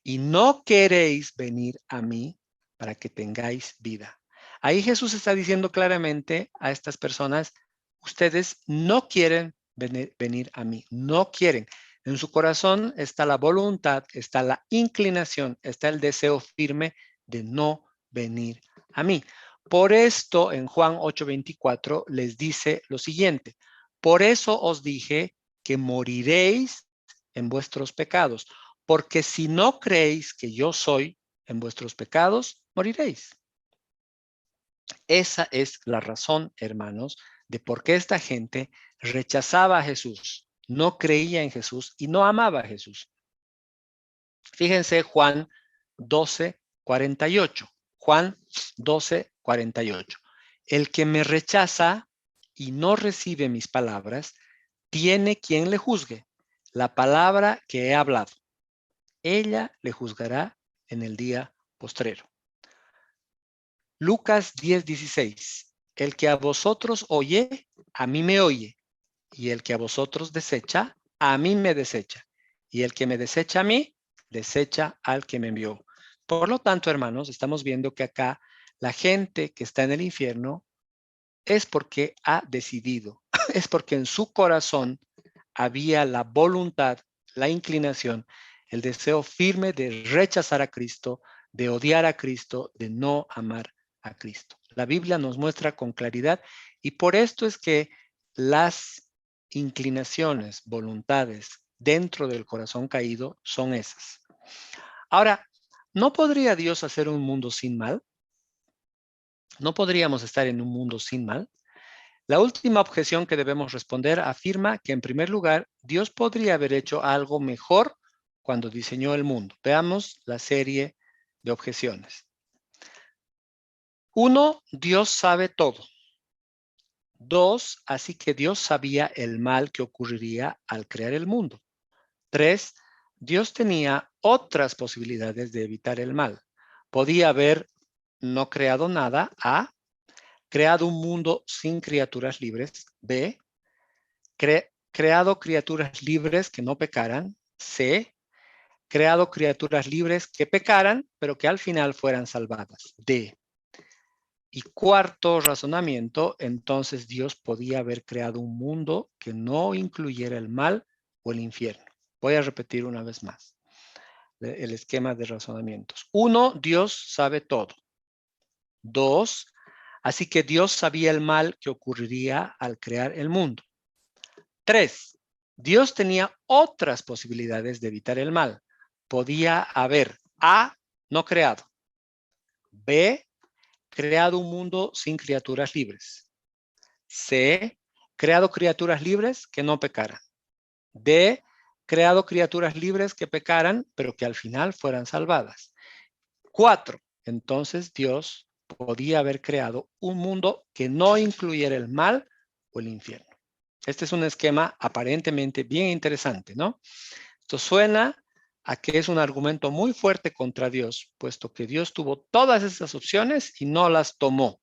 Y no queréis venir a mí para que tengáis vida. Ahí Jesús está diciendo claramente a estas personas, ustedes no quieren venir a mí, no quieren. En su corazón está la voluntad, está la inclinación, está el deseo firme de no venir a mí. Por esto en Juan 8:24 les dice lo siguiente, por eso os dije que moriréis en vuestros pecados, porque si no creéis que yo soy en vuestros pecados, moriréis. Esa es la razón, hermanos, de por qué esta gente rechazaba a Jesús, no creía en Jesús y no amaba a Jesús. Fíjense Juan 12:48. Juan 12:48. El que me rechaza y no recibe mis palabras, tiene quien le juzgue. La palabra que he hablado, ella le juzgará en el día postrero. Lucas 10:16. El que a vosotros oye, a mí me oye. Y el que a vosotros desecha, a mí me desecha. Y el que me desecha a mí, desecha al que me envió. Por lo tanto, hermanos, estamos viendo que acá la gente que está en el infierno es porque ha decidido, es porque en su corazón había la voluntad, la inclinación, el deseo firme de rechazar a Cristo, de odiar a Cristo, de no amar a Cristo. La Biblia nos muestra con claridad y por esto es que las inclinaciones, voluntades dentro del corazón caído son esas. Ahora, ¿no podría Dios hacer un mundo sin mal? ¿No podríamos estar en un mundo sin mal? La última objeción que debemos responder afirma que, en primer lugar, Dios podría haber hecho algo mejor cuando diseñó el mundo. Veamos la serie de objeciones. 1, Dios sabe todo. 2, así que Dios sabía el mal que ocurriría al crear el mundo. 3, Dios tenía otras posibilidades de evitar el mal. Podía haber no creado nada. A, creado un mundo sin criaturas libres. B, creado criaturas libres que no pecaran. C, creado criaturas libres que pecaran, pero que al final fueran salvadas. D. Y cuarto razonamiento, entonces Dios podía haber creado un mundo que no incluyera el mal o el infierno. Voy a repetir una vez más el esquema de razonamientos. 1, Dios sabe todo. 2, así que Dios sabía el mal que ocurriría al crear el mundo. 3, Dios tenía otras posibilidades de evitar el mal. Podía haber A, no creado. B, creado un mundo sin criaturas libres. C, creado criaturas libres que no pecaran. D, creado criaturas libres que pecaran, pero que al final fueran salvadas. 4, entonces Dios podía haber creado un mundo que no incluyera el mal o el infierno. Este es un esquema aparentemente bien interesante, ¿no? Esto suena a que es un argumento muy fuerte contra Dios, puesto que Dios tuvo todas esas opciones y no las tomó.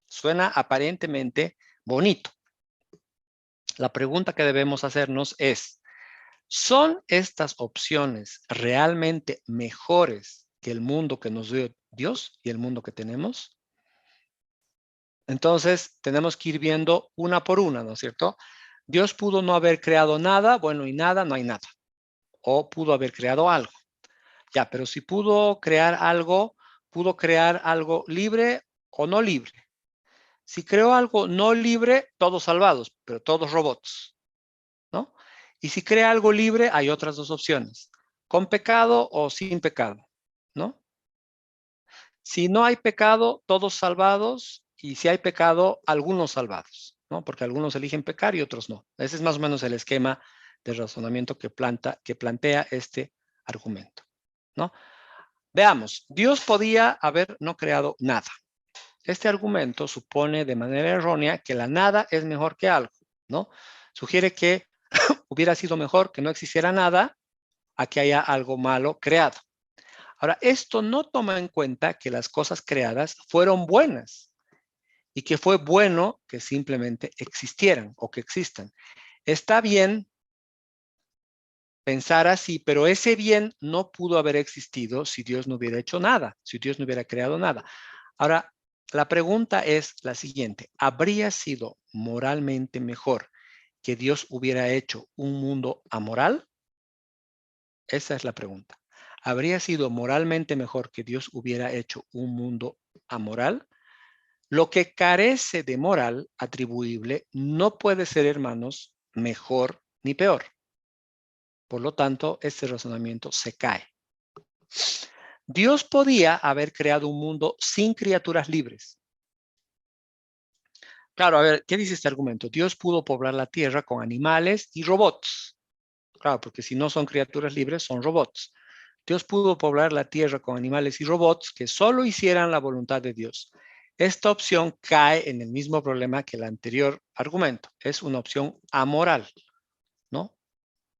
Suena aparentemente bonito. La pregunta que debemos hacernos es, ¿son estas opciones realmente mejores que el mundo que nos dio Dios y el mundo que tenemos? Entonces, tenemos que ir viendo una por una, ¿no es cierto? Dios pudo no haber creado nada, bueno, y nada, no hay nada. O pudo haber creado algo. Ya, pero si pudo crear algo libre o no libre. Si creó algo no libre, todos salvados, pero todos robots, ¿no? Y si crea algo libre, hay otras dos opciones, con pecado o sin pecado, ¿no? Si no hay pecado, todos salvados, y si hay pecado, algunos salvados, ¿no? Porque algunos eligen pecar y otros no. Ese es más o menos el esquema de razonamiento que plantea este argumento, ¿no? Veamos, Dios podía haber no creado nada. Este argumento supone de manera errónea que la nada es mejor que algo, ¿no? Sugiere que hubiera sido mejor que no existiera nada a que haya algo malo creado. Ahora, esto no toma en cuenta que las cosas creadas fueron buenas y que fue bueno que simplemente existieran o que existan. Está bien pensar así, pero ese bien no pudo haber existido si Dios no hubiera hecho nada, si Dios no hubiera creado nada. Ahora, la pregunta es la siguiente: ¿habría sido moralmente mejor que Dios hubiera hecho un mundo amoral? Esa es la pregunta. ¿Habría sido moralmente mejor que Dios hubiera hecho un mundo amoral? Lo que carece de moral atribuible no puede ser, hermanos, mejor ni peor. Por lo tanto, este razonamiento se cae. Dios podía haber creado un mundo sin criaturas libres. Claro, a ver, ¿qué dice este argumento? Dios pudo poblar la tierra con animales y robots. Claro, porque si no son criaturas libres, son robots. Dios pudo poblar la tierra con animales y robots que solo hicieran la voluntad de Dios. Esta opción cae en el mismo problema que el anterior argumento. Es una opción amoral, ¿no?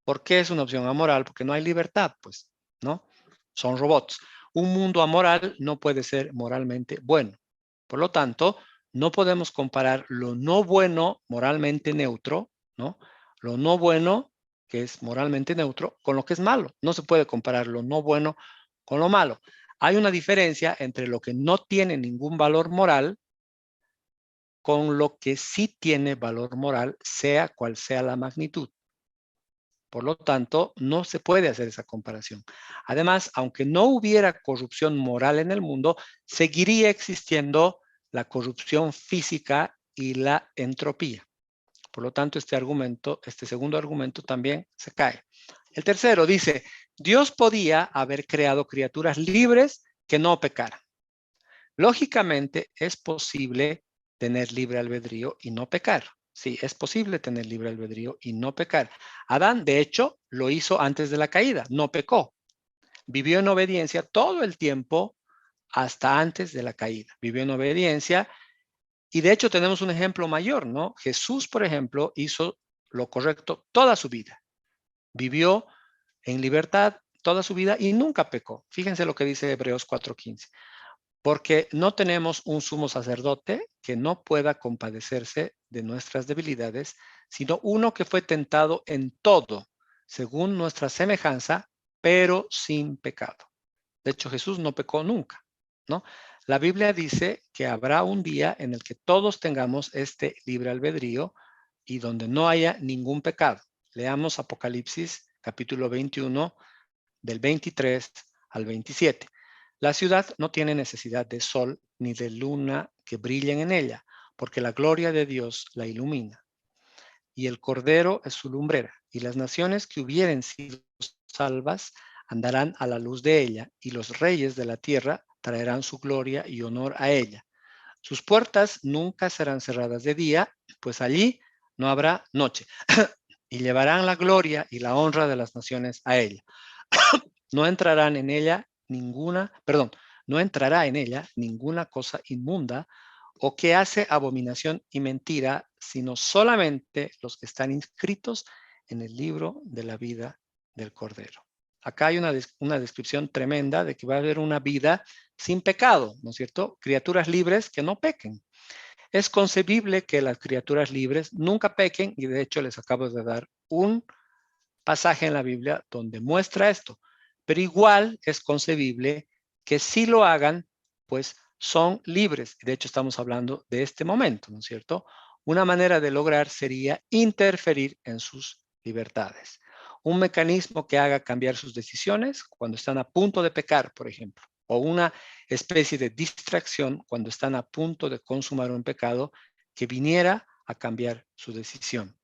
¿Por qué es una opción amoral? Porque no hay libertad, pues, ¿no? Son robots. Un mundo amoral no puede ser moralmente bueno. Por lo tanto, no podemos comparar lo no bueno moralmente neutro, ¿no? Lo no bueno, que es moralmente neutro, con lo que es malo. No se puede comparar lo no bueno con lo malo. Hay una diferencia entre lo que no tiene ningún valor moral con lo que sí tiene valor moral, sea cual sea la magnitud. Por lo tanto, no se puede hacer esa comparación. Además, aunque no hubiera corrupción moral en el mundo, seguiría existiendo la corrupción física y la entropía. Por lo tanto, este segundo argumento también se cae. El tercero dice, Dios podía haber creado criaturas libres que no pecaran. Lógicamente, es posible tener libre albedrío y no pecar. Sí, es posible tener libre albedrío y no pecar. Adán, de hecho, lo hizo antes de la caída, no pecó. Vivió en obediencia todo el tiempo hasta antes de la caída. Vivió en obediencia y de hecho tenemos un ejemplo mayor, ¿no? Jesús, por ejemplo, hizo lo correcto toda su vida. Vivió en libertad toda su vida y nunca pecó. Fíjense lo que dice Hebreos 4:15. Porque no tenemos un sumo sacerdote que no pueda compadecerse de nuestras debilidades, sino uno que fue tentado en todo, según nuestra semejanza, pero sin pecado. De hecho, Jesús no pecó nunca, ¿no? La Biblia dice que habrá un día en el que todos tengamos este libre albedrío y donde no haya ningún pecado. Leamos Apocalipsis capítulo 21, del 23 al 27. La ciudad no tiene necesidad de sol ni de luna que brillen en ella, porque la gloria de Dios la ilumina. Y el Cordero es su lumbrera, y las naciones que hubieren sido salvas andarán a la luz de ella, y los reyes de la tierra traerán su gloria y honor a ella. Sus puertas nunca serán cerradas de día, pues allí no habrá noche, y llevarán la gloria y la honra de las naciones a ella. No entrarán en ella no entrará en ella ninguna cosa inmunda o que hace abominación y mentira, sino solamente los que están inscritos en el libro de la vida del Cordero. Acá hay una descripción tremenda de que va a haber una vida sin pecado, ¿no es cierto? Criaturas libres que no pequen. Es concebible que las criaturas libres nunca pequen y de hecho les acabo de dar un pasaje en la Biblia donde muestra esto, pero igual es concebible que si lo hagan, pues son libres. De hecho, estamos hablando de este momento, ¿no es cierto? Una manera de lograr sería interferir en sus libertades. Un mecanismo que haga cambiar sus decisiones cuando están a punto de pecar, por ejemplo, o una especie de distracción cuando están a punto de consumar un pecado que viniera a cambiar su decisión.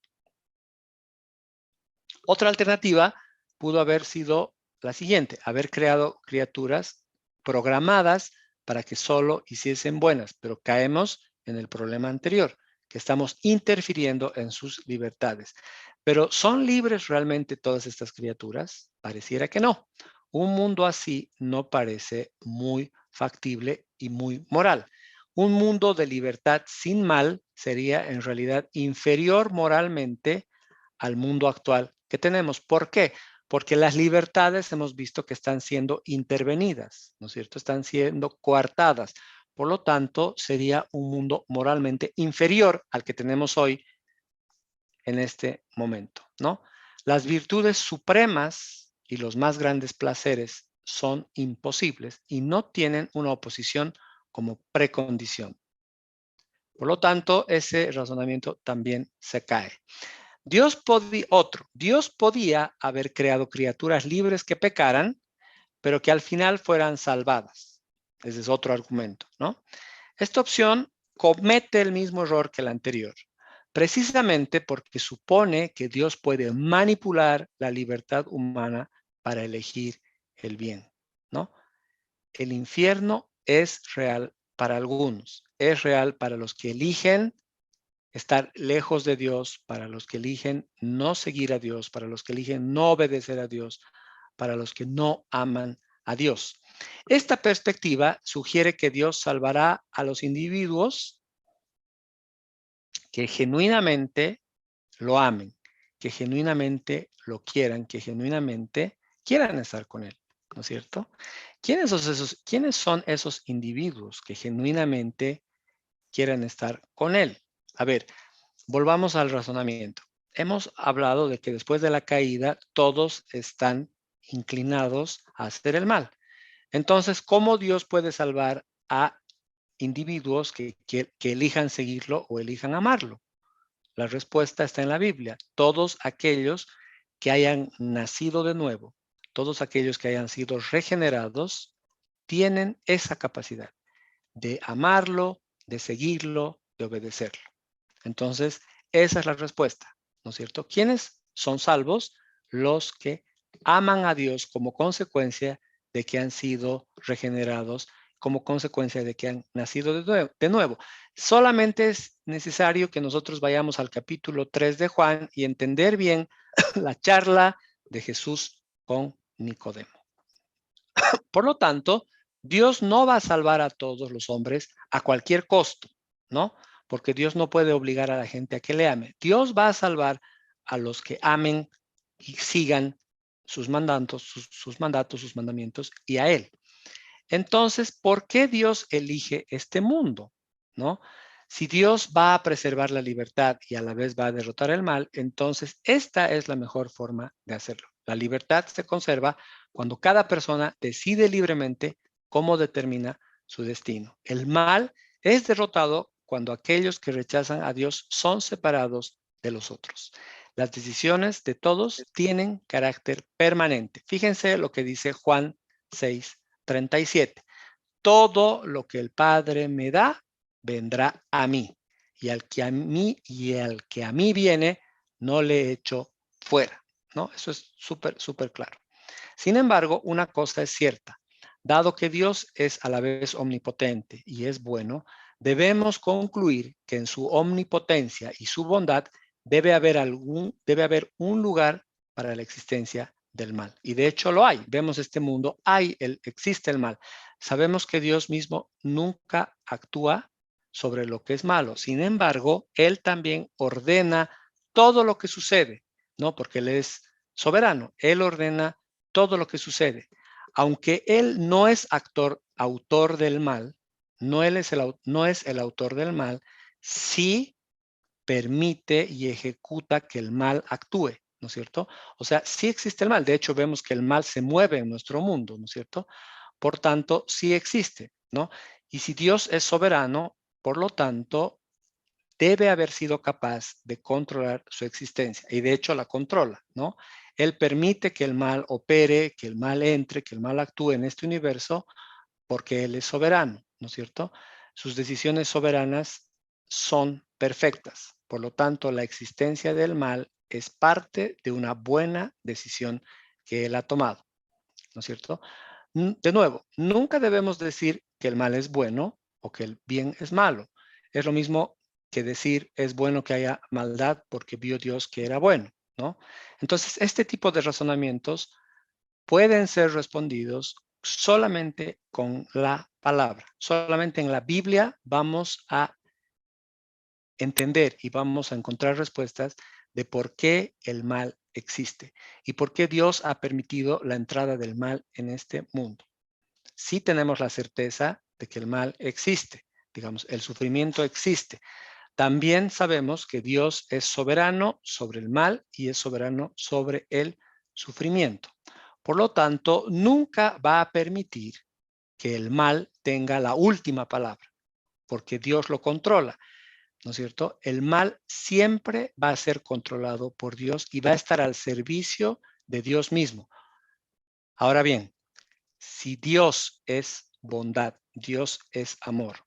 Otra alternativa pudo haber sido la siguiente, haber creado criaturas programadas para que solo hiciesen buenas, pero caemos en el problema anterior, que estamos interfiriendo en sus libertades. Pero ¿son libres realmente todas estas criaturas? Pareciera que no. Un mundo así no parece muy factible y muy moral. Un mundo de libertad sin mal sería en realidad inferior moralmente al mundo actual que tenemos. ¿Por qué? Porque las libertades hemos visto que están siendo intervenidas, ¿no es cierto? Están siendo coartadas. Por lo tanto, sería un mundo moralmente inferior al que tenemos hoy en este momento, ¿no? Las virtudes supremas y los más grandes placeres son imposibles y no tienen una oposición como precondición. Por lo tanto, ese razonamiento también se cae. Dios podía haber creado criaturas libres que pecaran, pero que al final fueran salvadas. Ese es otro argumento, ¿no? Esta opción comete el mismo error que la anterior, precisamente porque supone que Dios puede manipular la libertad humana para elegir el bien, ¿no? El infierno es real para algunos, es real para los que eligen estar lejos de Dios, para los que eligen no seguir a Dios, para los que eligen no obedecer a Dios, para los que no aman a Dios. Esta perspectiva sugiere que Dios salvará a los individuos que genuinamente lo amen, que genuinamente lo quieran, que genuinamente quieran estar con Él, ¿no es cierto? ¿Quiénes son esos individuos que genuinamente quieran estar con Él? A ver, volvamos al razonamiento. Hemos hablado de que después de la caída todos están inclinados a hacer el mal. Entonces, ¿cómo Dios puede salvar a individuos que elijan seguirlo o elijan amarlo? La respuesta está en la Biblia. Todos aquellos que hayan nacido de nuevo, todos aquellos que hayan sido regenerados, tienen esa capacidad de amarlo, de seguirlo, de obedecerlo. Entonces, esa es la respuesta, ¿no es cierto? ¿Quiénes son salvos? Los que aman a Dios como consecuencia de que han sido regenerados, como consecuencia de que han nacido de nuevo. Solamente es necesario que nosotros vayamos al capítulo 3 de Juan y entender bien la charla de Jesús con Nicodemo. Por lo tanto, Dios no va a salvar a todos los hombres a cualquier costo, ¿no? Porque Dios no puede obligar a la gente a que le ame. Dios va a salvar a los que amen y sigan sus mandatos, sus mandamientos y a Él. Entonces, ¿por qué Dios elige este mundo? ¿No? Si Dios va a preservar la libertad y a la vez va a derrotar el mal, entonces esta es la mejor forma de hacerlo. La libertad se conserva cuando cada persona decide libremente cómo determina su destino. El mal es derrotado cuando aquellos que rechazan a Dios son separados de los otros. Las decisiones de todos tienen carácter permanente. Fíjense lo que dice Juan 6:37. Todo lo que el Padre me da, vendrá a mí. Y al que a mí viene, no le echo fuera. ¿No? Eso es súper claro. Sin embargo, una cosa es cierta. Dado que Dios es a la vez omnipotente y es bueno, debemos concluir que en su omnipotencia y su bondad debe haber un lugar para la existencia del mal. Y de hecho lo hay. Vemos este mundo, existe el mal. Sabemos que Dios mismo nunca actúa sobre lo que es malo. Sin embargo, Él también ordena todo lo que sucede, ¿no? Porque Él es soberano. Él ordena todo lo que sucede. Aunque Él no es autor del mal, no es el autor del mal, sí permite y ejecuta que el mal actúe, ¿no es cierto? O sea, sí existe el mal. De hecho, vemos que el mal se mueve en nuestro mundo, ¿no es cierto? Por tanto, sí existe, ¿no? Y si Dios es soberano, por lo tanto, debe haber sido capaz de controlar su existencia. Y de hecho la controla, ¿no? Él permite que el mal opere, que el mal entre, que el mal actúe en este universo porque Él es soberano, ¿no es cierto? Sus decisiones soberanas son perfectas. Por lo tanto, la existencia del mal es parte de una buena decisión que Él ha tomado, ¿no es cierto? De nuevo, nunca debemos decir que el mal es bueno o que el bien es malo. Es lo mismo que decir es bueno que haya maldad porque vio Dios que era bueno, ¿no? Entonces, este tipo de razonamientos pueden ser respondidos solamente con la palabra. Solamente en la Biblia vamos a entender y vamos a encontrar respuestas de por qué el mal existe y por qué Dios ha permitido la entrada del mal en este mundo. Sí tenemos la certeza de que el mal existe, digamos, el sufrimiento existe. También sabemos que Dios es soberano sobre el mal y es soberano sobre el sufrimiento. Por lo tanto, nunca va a permitir que el mal tenga la última palabra, porque Dios lo controla, ¿no es cierto? El mal siempre va a ser controlado por Dios y va a estar al servicio de Dios mismo. Ahora bien, si Dios es bondad, Dios es amor,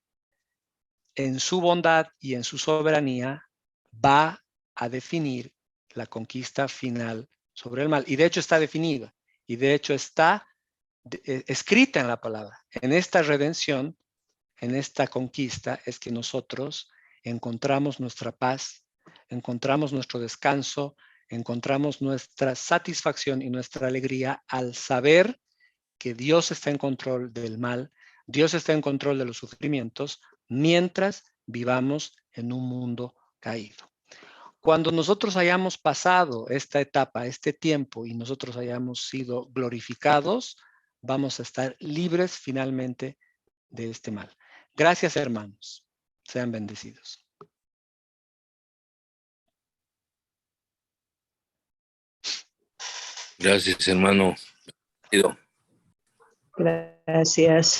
en su bondad y en su soberanía va a definir la conquista final sobre el mal. Y de hecho está definida, y de hecho está escrita en la palabra. En esta redención, en esta conquista, es que nosotros encontramos nuestra paz, encontramos nuestro descanso, encontramos nuestra satisfacción y nuestra alegría al saber que Dios está en control del mal, Dios está en control de los sufrimientos, mientras vivamos en un mundo caído. Cuando nosotros hayamos pasado esta etapa, este tiempo, y nosotros hayamos sido glorificados, vamos a estar libres finalmente de este mal. Gracias, hermanos. Sean bendecidos. Gracias, hermano. Gracias.